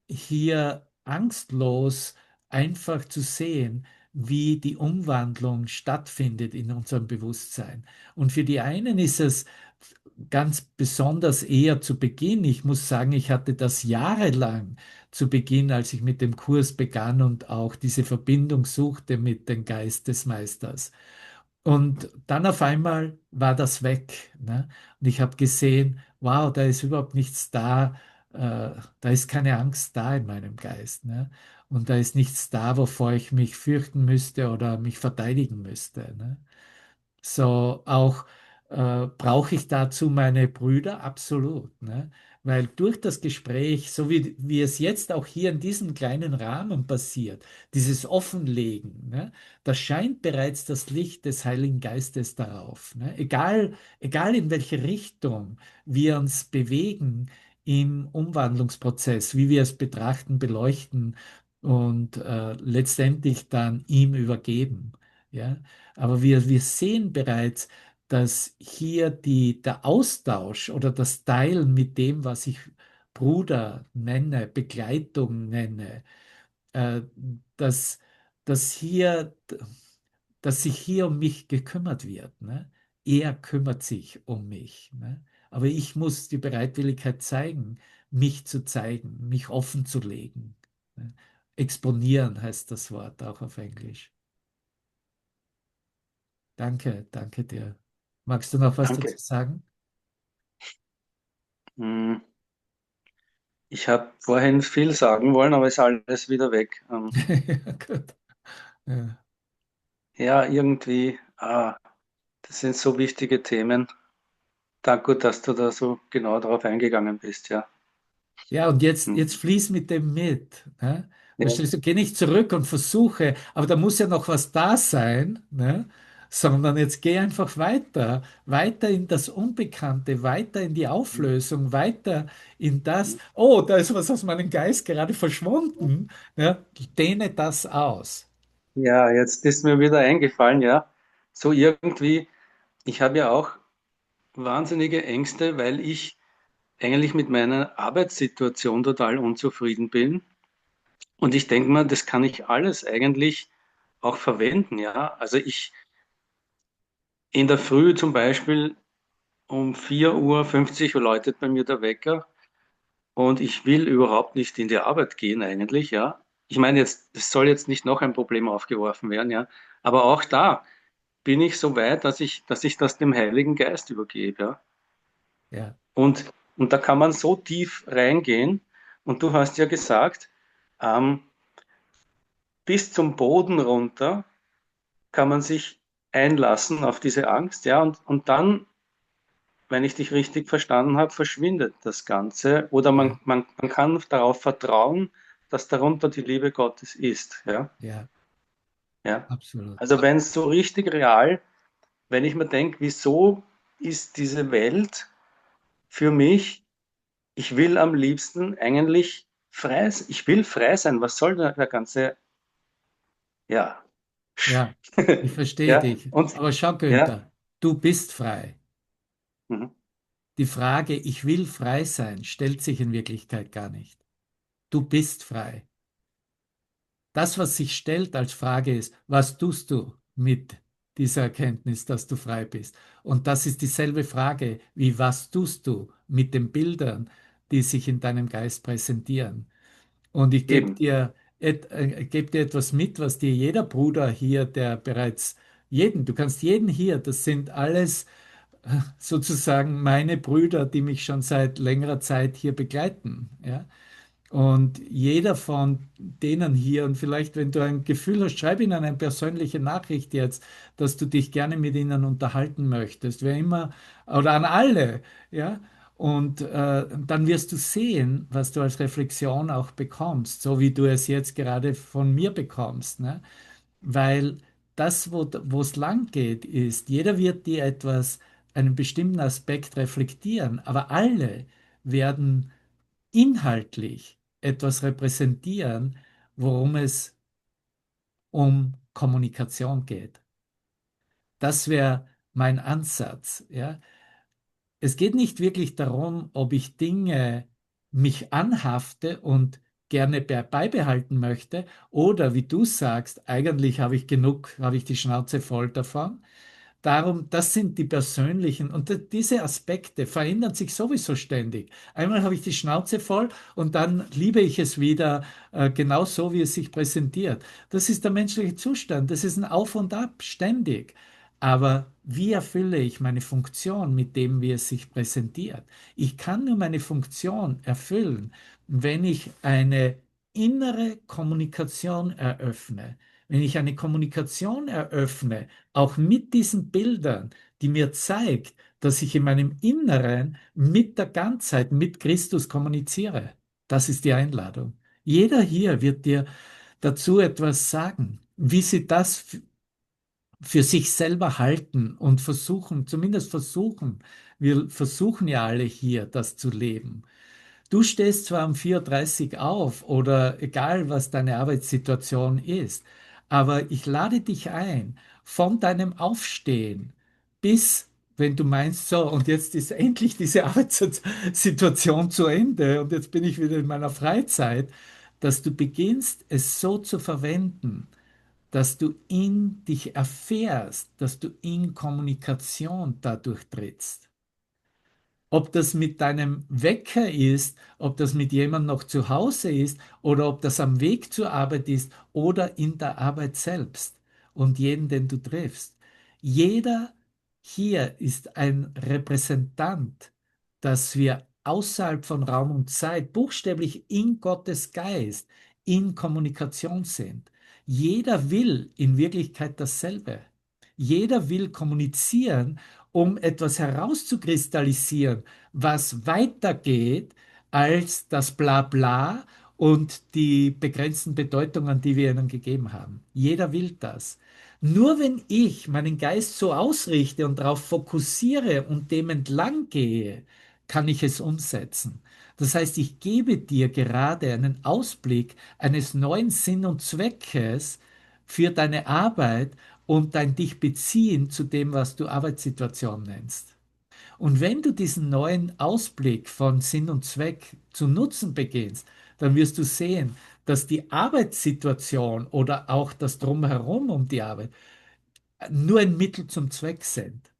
hier angstlos einfach zu sehen, wie die Umwandlung stattfindet in unserem Bewusstsein. Und für die einen ist es ganz besonders eher zu Beginn. Ich muss sagen, ich hatte das jahrelang zu Beginn, als ich mit dem Kurs begann und auch diese Verbindung suchte mit dem Geist des Meisters. Und dann auf einmal war das weg. Ne? Und ich habe gesehen, wow, da ist überhaupt nichts da, da ist keine Angst da in meinem Geist. Ne? Und da ist nichts da, wovor ich mich fürchten müsste oder mich verteidigen müsste. Ne? So auch brauche ich dazu meine Brüder absolut, ne? Weil durch das Gespräch, so wie es jetzt auch hier in diesem kleinen Rahmen passiert, dieses Offenlegen, ne? Da scheint bereits das Licht des Heiligen Geistes darauf, ne? Egal in welche Richtung wir uns bewegen im Umwandlungsprozess, wie wir es betrachten, beleuchten und letztendlich dann ihm übergeben. Ja? Aber wir sehen bereits, dass hier der Austausch oder das Teilen mit dem, was ich Bruder nenne, Begleitung nenne, äh, dass, dass hier, dass sich hier um mich gekümmert wird. Ne? Er kümmert sich um mich. Ne? Aber ich muss die Bereitwilligkeit zeigen, mich zu zeigen, mich offen zu legen. Ne? Exponieren heißt das Wort auch auf Englisch. Danke, danke dir. Magst du noch was dazu Danke. sagen? Hm, ich habe vorhin viel sagen wollen, aber ist alles wieder weg. Ja, gut. Ja. Ja, irgendwie, das sind so wichtige Themen. Danke, dass du da so genau darauf eingegangen bist, ja. Ja, und jetzt Mhm. fließ mit dem mit. Ne? Ja, Verstehst du, geh nicht zurück und versuche, aber da muss ja noch was da sein, ne? Sondern jetzt geh einfach weiter, weiter in das Unbekannte, weiter in die Auflösung, weiter in das, oh, da ist was aus meinem Geist gerade verschwunden. Ja? Dehne das aus. ja, jetzt ist mir wieder eingefallen, ja. So irgendwie, ich habe ja auch wahnsinnige Ängste, weil ich eigentlich mit meiner Arbeitssituation total unzufrieden bin. Und ich denke mal, das kann ich alles eigentlich auch verwenden, ja. Also ich in der Früh zum Beispiel um 4:50 Uhr läutet bei mir der Wecker und ich will überhaupt nicht in die Arbeit gehen eigentlich, ja. Ich meine jetzt, es soll jetzt nicht noch ein Problem aufgeworfen werden, ja. Aber auch da bin ich so weit, dass ich das dem Heiligen Geist übergebe, ja. Ja, Und da kann man so tief reingehen. Und du hast ja gesagt, ähm, bis zum Boden runter kann man sich einlassen auf diese Angst, ja, und dann, wenn ich dich richtig verstanden habe, verschwindet das Ganze. Oder ja, man kann darauf vertrauen, dass darunter die Liebe Gottes ist, ja, ja, ja. absolut. Also wenn es so richtig real, wenn ich mir denke, wieso ist diese Welt für mich, ich will am liebsten eigentlich frei, ich will frei sein. Was soll der ganze, ja, Ja, ich verstehe ja, dich. und, Aber schau, ja, Günther, du bist frei. mhm. Die Frage, ich will frei sein, stellt sich in Wirklichkeit gar nicht. Du bist frei. Das, was sich stellt als Frage ist, was tust du mit dieser Erkenntnis, dass du frei bist? Und das ist dieselbe Frage wie, was tust du mit den Bildern, die sich in deinem Geist präsentieren? Und ich Eben, geb dir etwas mit, was dir jeder Bruder hier, der bereits du kannst jeden hier, das sind alles sozusagen meine Brüder, die mich schon seit längerer Zeit hier begleiten. Ja? Und jeder von denen hier, und vielleicht, wenn du ein Gefühl hast, schreib ihnen eine persönliche Nachricht jetzt, dass du dich gerne mit ihnen unterhalten möchtest, wer immer, oder an alle, ja. Und dann wirst du sehen, was du als Reflexion auch bekommst, so wie du es jetzt gerade von mir bekommst, ne? Weil das, wo es lang geht, ist, jeder wird dir etwas, einen bestimmten Aspekt reflektieren, aber alle werden inhaltlich etwas repräsentieren, worum es um Kommunikation geht. Das wäre mein Ansatz. Ja? Es geht nicht wirklich darum, ob ich Dinge mich anhafte und gerne beibehalten möchte oder wie du sagst, eigentlich habe ich genug, habe ich die Schnauze voll davon. Darum, das sind die persönlichen und diese Aspekte verändern sich sowieso ständig. Einmal habe ich die Schnauze voll und dann liebe ich es wieder genau so, wie es sich präsentiert. Das ist der menschliche Zustand. Das ist ein Auf und Ab ständig. Aber wie erfülle ich meine Funktion mit dem, wie es sich präsentiert? Ich kann nur meine Funktion erfüllen, wenn ich eine innere Kommunikation eröffne. Wenn ich eine Kommunikation eröffne, auch mit diesen Bildern, die mir zeigt, dass ich in meinem Inneren mit der Ganzheit, mit Christus kommuniziere. Das ist die Einladung. Jeder hier wird dir dazu etwas sagen, wie sie das für sich selber halten und versuchen, zumindest versuchen, wir versuchen ja alle hier, das zu leben. Du stehst zwar um 4:30 Uhr auf oder egal, was deine Arbeitssituation ist, aber ich lade dich ein, von deinem Aufstehen bis, wenn du meinst, so, und jetzt ist endlich diese Arbeitssituation zu Ende und jetzt bin ich wieder in meiner Freizeit, dass du beginnst, es so zu verwenden, dass du in dich erfährst, dass du in Kommunikation dadurch trittst. Ob das mit deinem Wecker ist, ob das mit jemandem noch zu Hause ist oder ob das am Weg zur Arbeit ist oder in der Arbeit selbst und jeden, den du triffst. Jeder hier ist ein Repräsentant, dass wir außerhalb von Raum und Zeit, buchstäblich in Gottes Geist, in Kommunikation sind. Jeder will in Wirklichkeit dasselbe. Jeder will kommunizieren, um etwas herauszukristallisieren, was weitergeht als das Blabla und die begrenzten Bedeutungen, die wir ihnen gegeben haben. Jeder will das. Nur wenn ich meinen Geist so ausrichte und darauf fokussiere und dem entlang gehe, kann ich es umsetzen. Das heißt, ich gebe dir gerade einen Ausblick eines neuen Sinn und Zweckes für deine Arbeit und dein dich beziehen zu dem, was du Arbeitssituation nennst. Und wenn du diesen neuen Ausblick von Sinn und Zweck zu nutzen beginnst, dann wirst du sehen, dass die Arbeitssituation oder auch das Drumherum um die Arbeit nur ein Mittel zum Zweck sind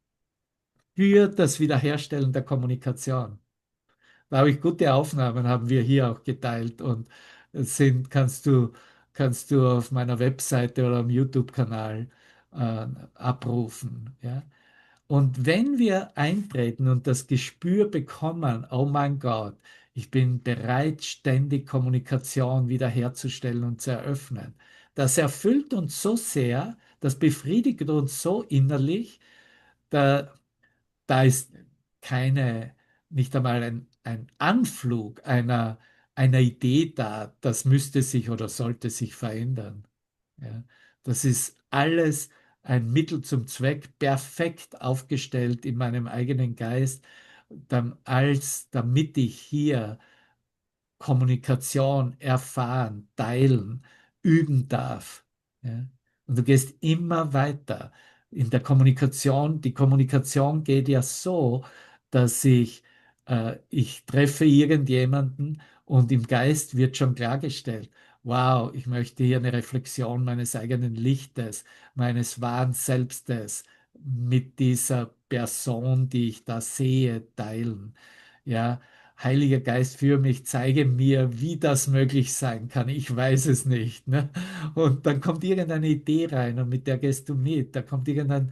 für das Wiederherstellen der Kommunikation. Da habe ich gute Aufnahmen, haben wir hier auch geteilt und kannst du auf meiner Webseite oder am YouTube-Kanal abrufen. Ja? Und wenn wir eintreten und das Gespür bekommen, oh mein Gott, ich bin bereit, ständig Kommunikation wiederherzustellen und zu eröffnen, das erfüllt uns so sehr, das befriedigt uns so innerlich, da, da ist keine, nicht einmal ein Anflug einer Idee da, das müsste sich oder sollte sich verändern. Ja, das ist alles ein Mittel zum Zweck, perfekt aufgestellt in meinem eigenen Geist, damit ich hier Kommunikation erfahren, teilen, üben darf. Ja? Und du gehst immer weiter in der Kommunikation. Die Kommunikation geht ja so, dass ich treffe irgendjemanden Und im Geist wird schon klargestellt, wow, ich möchte hier eine Reflexion meines eigenen Lichtes, meines wahren Selbstes mit dieser Person, die ich da sehe, teilen. Ja, Heiliger Geist, führe mich, zeige mir, wie das möglich sein kann. Ich weiß es nicht. Ne? Und dann kommt irgendeine Idee rein und mit der gehst du mit. Da kommt irgendein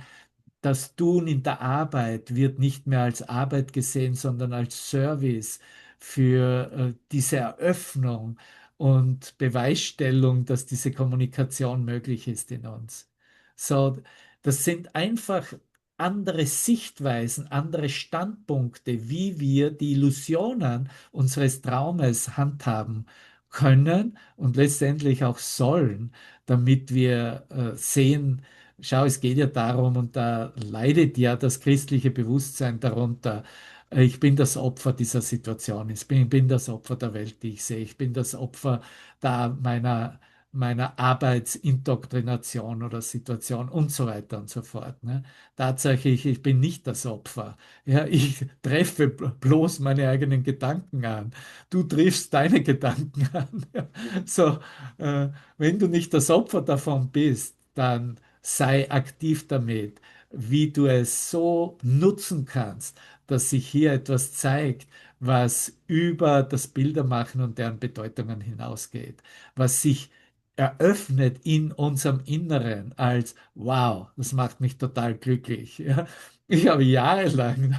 Das Tun in der Arbeit wird nicht mehr als Arbeit gesehen, sondern als Service für diese Eröffnung und Beweisstellung, dass diese Kommunikation möglich ist in uns. So, das sind einfach andere Sichtweisen, andere Standpunkte, wie wir die Illusionen unseres Traumes handhaben können und letztendlich auch sollen, damit wir sehen, schau, es geht ja darum, und da leidet ja das christliche Bewusstsein darunter. Ich bin das Opfer dieser Situation. Ich bin das Opfer der Welt, die ich sehe. Ich bin das Opfer meiner Arbeitsindoktrination oder Situation und so weiter und so fort. Ne? Tatsächlich, ich bin nicht das Opfer. Ja, ich treffe bloß meine eigenen Gedanken an. Du triffst deine Gedanken an. Ja. So, äh, wenn du nicht das Opfer davon bist, dann sei aktiv damit, wie du es so nutzen kannst, dass sich hier etwas zeigt, was über das Bildermachen und deren Bedeutungen hinausgeht, was sich eröffnet in unserem Inneren als, wow, das macht mich total glücklich. Ja. Ich habe jahrelang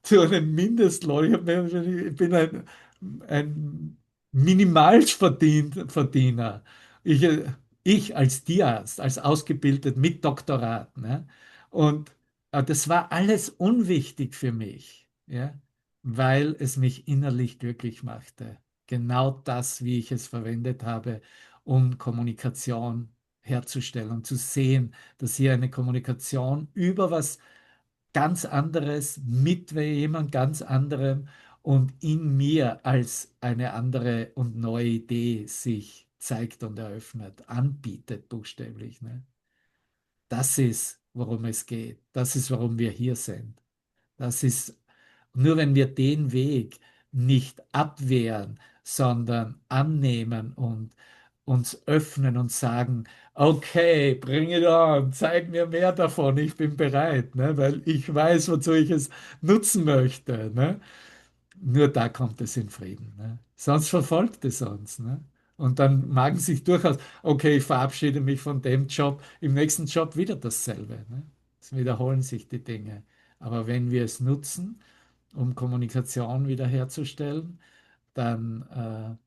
zu einem Mindestlohn, ich bin ein Minimalverdiener. Ich, ich als Tierarzt, als ausgebildet mit Doktorat. Ne? Und das war alles unwichtig für mich, ja? Weil es mich innerlich glücklich machte. Genau das, wie ich es verwendet habe, um Kommunikation herzustellen und zu sehen, dass hier eine Kommunikation über was ganz anderes mit jemand ganz anderem und in mir als eine andere und neue Idee sich zeigt und eröffnet, anbietet buchstäblich. Ne? Das ist, worum es geht. Das ist, warum wir hier sind. Das ist, nur wenn wir den Weg nicht abwehren, sondern annehmen und uns öffnen und sagen, okay, bring it on, zeig mir mehr davon, ich bin bereit, ne? Weil ich weiß, wozu ich es nutzen möchte. Ne? Nur da kommt es in Frieden. Ne? Sonst verfolgt es uns. Ne? Und dann mag sich durchaus, okay, ich verabschiede mich von dem Job, im nächsten Job wieder dasselbe. Ne? Es wiederholen sich die Dinge. Aber wenn wir es nutzen, um Kommunikation wiederherzustellen, dann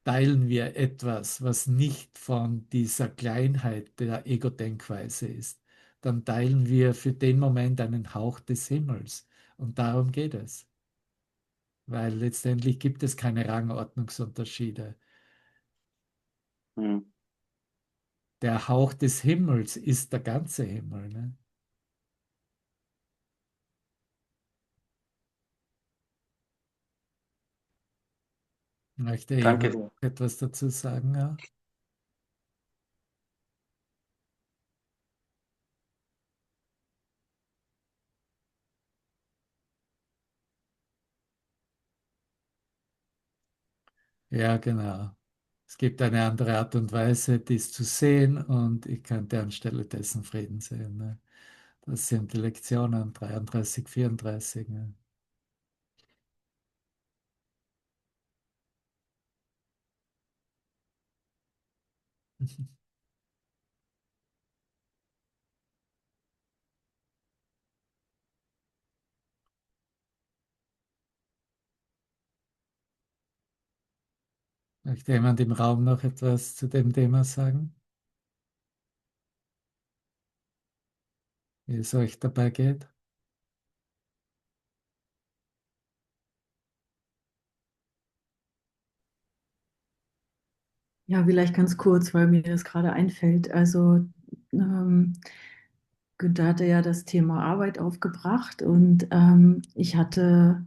teilen wir etwas, was nicht von dieser Kleinheit der Ego-Denkweise ist. Dann teilen wir für den Moment einen Hauch des Himmels. Und darum geht es. Weil letztendlich gibt es keine Rangordnungsunterschiede. Hm. Der Hauch des Himmels ist der ganze Himmel. Ne? Möchte Danke jemand dir. etwas dazu sagen? Ja, ja, genau. Es gibt eine andere Art und Weise, dies zu sehen, und ich könnte anstelle dessen Frieden sehen. Ne? Das sind die Lektionen 33, 34. Ne? Möchte jemand im Raum noch etwas zu dem Thema sagen, wie es euch dabei geht? Ja, vielleicht ganz kurz, weil mir das gerade einfällt. Also, Günther hatte ja das Thema Arbeit aufgebracht und ich hatte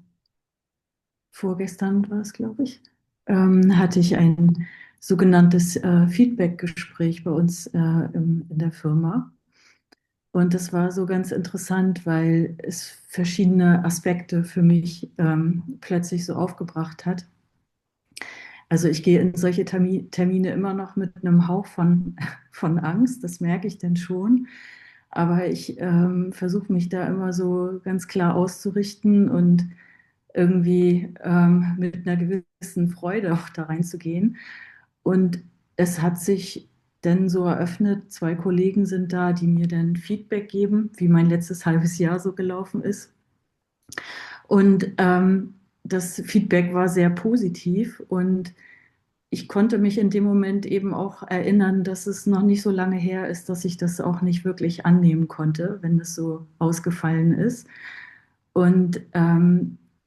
vorgestern, war es, glaube ich, hatte ich ein sogenanntes Feedback-Gespräch bei uns in der Firma. Und das war so ganz interessant, weil es verschiedene Aspekte für mich plötzlich so aufgebracht hat. Also ich gehe in solche Termine immer noch mit einem Hauch von Angst, das merke ich dann schon. Aber ich versuche mich da immer so ganz klar auszurichten und irgendwie mit einer gewissen Freude auch da reinzugehen. Und es hat sich dann so eröffnet, zwei Kollegen sind da, die mir dann Feedback geben, wie mein letztes halbes Jahr so gelaufen ist. Und das Feedback war sehr positiv und ich konnte mich in dem Moment eben auch erinnern, dass es noch nicht so lange her ist, dass ich das auch nicht wirklich annehmen konnte, wenn es so ausgefallen ist. Und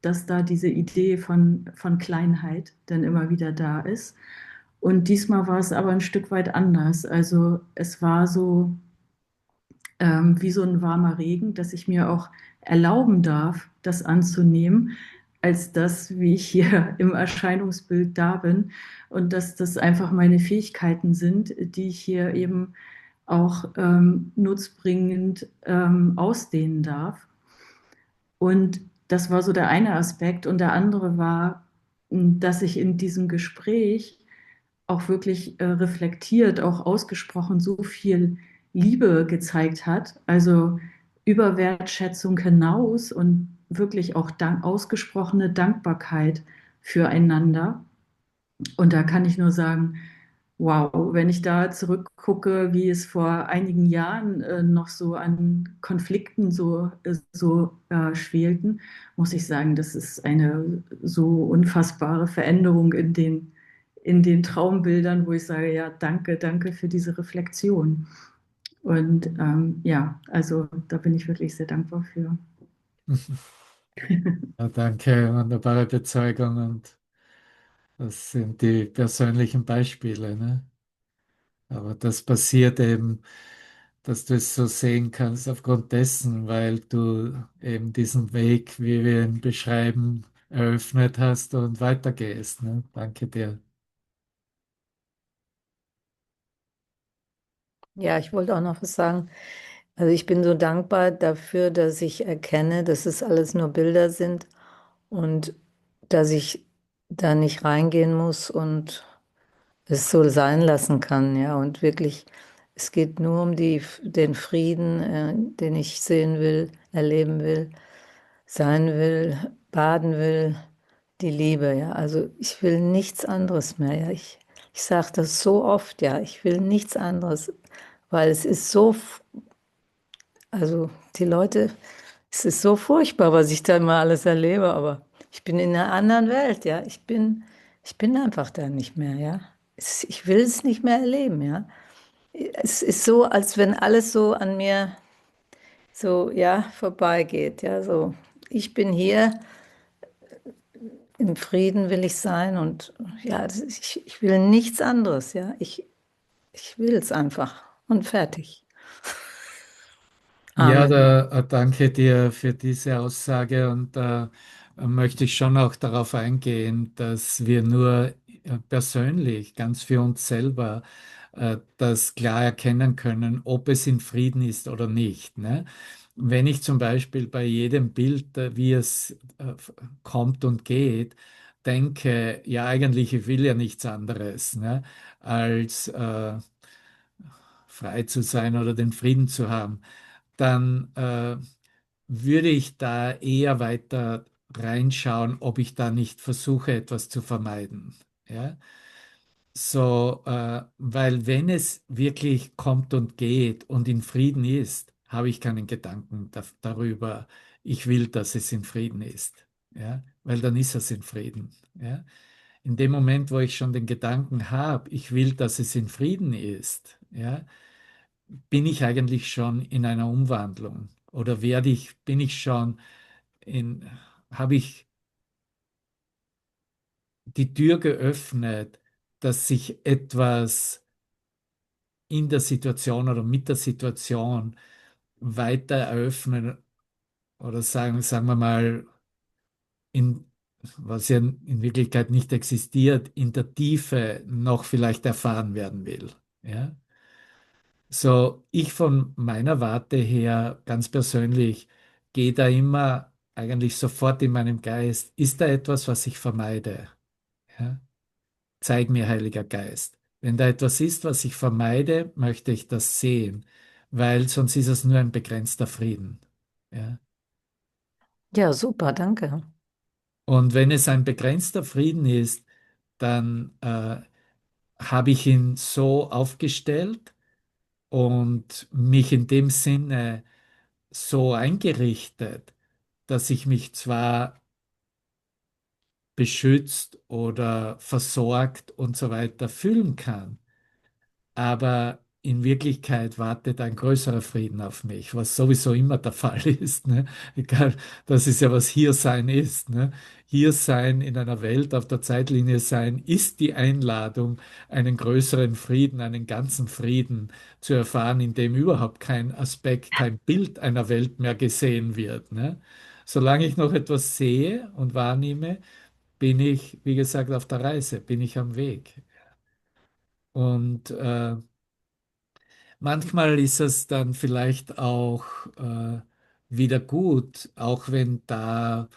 dass da diese Idee von Kleinheit dann immer wieder da ist. Und diesmal war es aber ein Stück weit anders. Also es war so wie so ein warmer Regen, dass ich mir auch erlauben darf, das anzunehmen, als das, wie ich hier im Erscheinungsbild da bin und dass das einfach meine Fähigkeiten sind, die ich hier eben auch nutzbringend ausdehnen darf. Und das war so der eine Aspekt. Und der andere war, dass ich in diesem Gespräch auch wirklich reflektiert, auch ausgesprochen so viel Liebe gezeigt hat, also über Wertschätzung hinaus und wirklich auch ausgesprochene Dankbarkeit füreinander. Und da kann ich nur sagen, wow, wenn ich da zurückgucke, wie es vor einigen Jahren noch so an Konflikten schwelten, muss ich sagen, das ist eine so unfassbare Veränderung in den Traumbildern, wo ich sage, ja, danke, danke für diese Reflexion. Und ja, also da bin ich wirklich sehr dankbar für. Ja, danke, wunderbare Bezeugung und das sind die persönlichen Beispiele, ne? Aber das passiert eben, dass du es so sehen kannst aufgrund dessen, weil du eben diesen Weg, wie wir ihn beschreiben, eröffnet hast und weitergehst, ne? Danke dir. Ja, ich wollte auch noch was sagen. Also ich bin so dankbar dafür, dass ich erkenne, dass es alles nur Bilder sind und dass ich da nicht reingehen muss und es so sein lassen kann, ja. Und wirklich, es geht nur um den Frieden, den ich sehen will, erleben will, sein will, baden will, die Liebe, ja. Also ich will nichts anderes mehr, ja. Ich sage das so oft, ja. Ich will nichts anderes, weil es ist so, also die Leute, es ist so furchtbar, was ich da immer alles erlebe, aber ich bin in einer anderen Welt, ja. Ich bin einfach da nicht mehr, ja. Ich will es nicht mehr erleben, ja. Es ist so, als wenn alles so an mir so, ja, vorbeigeht, ja, so. Ich bin hier, im Frieden will ich sein und ja, ich will nichts anderes, ja. Ich will es einfach und fertig. Ja, Amen. da, danke dir für diese Aussage und da möchte ich schon auch darauf eingehen, dass wir nur persönlich, ganz für uns selber, das klar erkennen können, ob es in Frieden ist oder nicht. Ne? Wenn ich zum Beispiel bei jedem Bild, wie es kommt und geht, denke, ja, eigentlich, ich will ja nichts anderes, ne, als frei zu sein oder den Frieden zu haben, dann würde ich da eher weiter reinschauen, ob ich da nicht versuche, etwas zu vermeiden. Ja? So, weil wenn es wirklich kommt und geht und in Frieden ist, habe ich keinen Gedanken darüber, ich will, dass es in Frieden ist. Ja? Weil dann ist es in Frieden. Ja? In dem Moment, wo ich schon den Gedanken habe, ich will, dass es in Frieden ist, ja, bin ich eigentlich schon in einer Umwandlung oder bin ich schon habe ich die Tür geöffnet, dass sich etwas in der Situation oder mit der Situation weiter eröffnen oder sagen wir mal, in, was ja in Wirklichkeit nicht existiert, in der Tiefe noch vielleicht erfahren werden will. Ja? So, ich von meiner Warte her, ganz persönlich, gehe da immer eigentlich sofort in meinem Geist, ist da etwas, was ich vermeide? Ja? zeig mir, Heiliger Geist. Wenn da etwas ist, was ich vermeide, möchte ich das sehen, weil sonst ist es nur ein begrenzter Frieden. Ja? Ja, super, danke. Und wenn es ein begrenzter Frieden ist, dann habe ich ihn so aufgestellt und mich in dem Sinne so eingerichtet, dass ich mich zwar beschützt oder versorgt und so weiter fühlen kann, aber in Wirklichkeit wartet ein größerer Frieden auf mich, was sowieso immer der Fall ist. Ne? Egal, das ist ja, was Hiersein ist. Ne? Hiersein in einer Welt auf der Zeitlinie sein, ist die Einladung, einen größeren Frieden, einen ganzen Frieden zu erfahren, in dem überhaupt kein Aspekt, kein Bild einer Welt mehr gesehen wird. Ne? Solange ich noch etwas sehe und wahrnehme, bin ich, wie gesagt, auf der Reise, bin ich am Weg. Und manchmal ist es dann vielleicht auch wieder gut, auch wenn da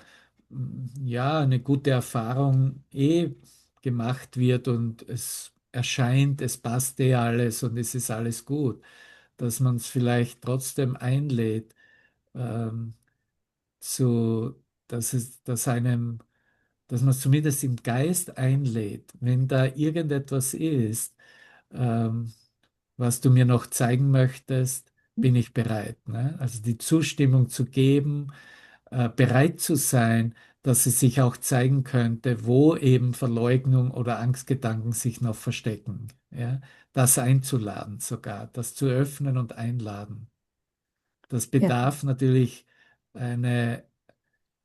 ja eine gute Erfahrung gemacht wird und es erscheint, es passt alles und es ist alles gut, dass man es vielleicht trotzdem einlädt, ähm, zu, dass einem, dass man es zumindest im Geist einlädt, wenn da irgendetwas ist, ähm, was du mir noch zeigen möchtest, bin ich bereit. Ne? Also die Zustimmung zu geben, bereit zu sein, dass es sich auch zeigen könnte, wo eben Verleugnung oder Angstgedanken sich noch verstecken. Ja? Das einzuladen sogar, das zu öffnen und einladen. Das Ja, bedarf natürlich eine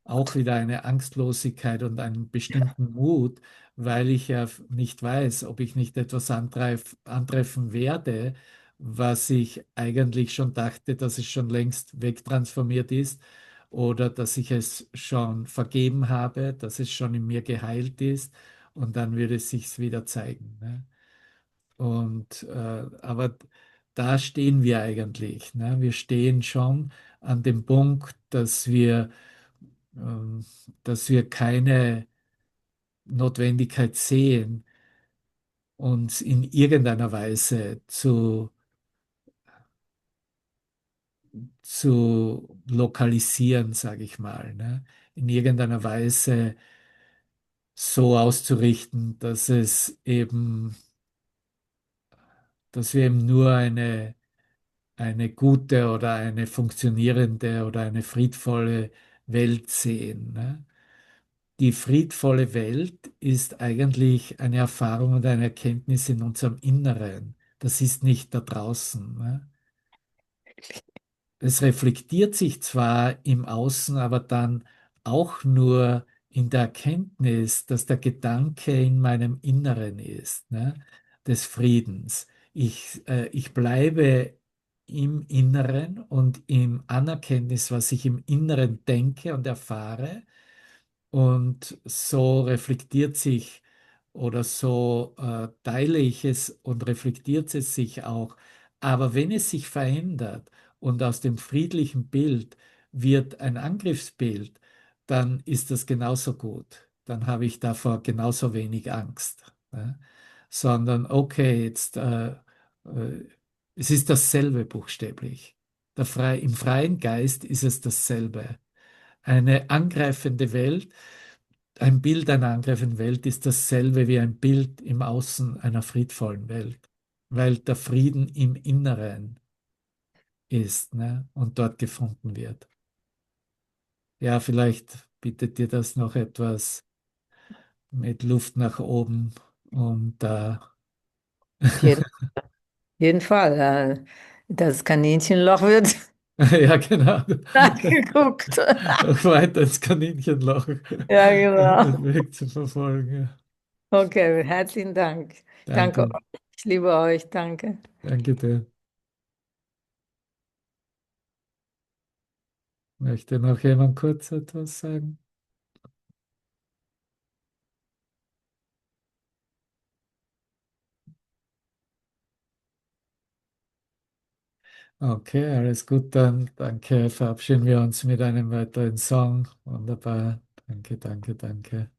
auch wieder eine Angstlosigkeit und einen bestimmten Mut, weil ich ja nicht weiß, ob ich nicht etwas antreffen werde, was ich eigentlich schon dachte, dass es schon längst wegtransformiert ist oder dass ich es schon vergeben habe, dass es schon in mir geheilt ist und dann würde es sich wieder zeigen. Ne? Und aber da stehen wir eigentlich. Ne? Wir stehen schon an dem Punkt, ähm, dass wir keine Notwendigkeit sehen, uns in irgendeiner Weise zu lokalisieren, sage ich mal, ne? In irgendeiner Weise so auszurichten, dass wir eben nur eine gute oder eine funktionierende oder eine friedvolle Welt sehen. Ne? Die friedvolle Welt ist eigentlich eine Erfahrung und eine Erkenntnis in unserem Inneren. Das ist nicht da draußen. Ne? Es reflektiert sich zwar im Außen, aber dann auch nur in der Erkenntnis, dass der Gedanke in meinem Inneren ist, ne? Des Friedens. Ich bleibe im Inneren und im Anerkenntnis, was ich im Inneren denke und erfahre. Und so reflektiert sich oder so teile ich es und reflektiert es sich auch. Aber wenn es sich verändert und aus dem friedlichen Bild wird ein Angriffsbild, dann ist das genauso gut. Dann habe ich davor genauso wenig Angst. Ne? Sondern, okay, es ist dasselbe buchstäblich. Im freien Geist ist es dasselbe. Eine angreifende Welt, ein Bild einer angreifenden Welt ist dasselbe wie ein Bild im Außen einer friedvollen Welt, weil der Frieden im Inneren ist, ne, und dort gefunden wird. Ja, vielleicht bietet dir das noch etwas mit Luft nach oben und auf jeden Fall. Das Kaninchenloch wird ja, genau, nachgeguckt. noch weiter ins Kaninchenloch Ja, den genau. Weg zu verfolgen. Ja. Okay, herzlichen Dank. Danke Danke, euch. Ich liebe euch. Danke. danke dir. Möchte noch jemand kurz etwas sagen? Okay, alles gut, dann danke. Verabschieden wir uns mit einem weiteren Song. Wunderbar. Danke, danke, danke.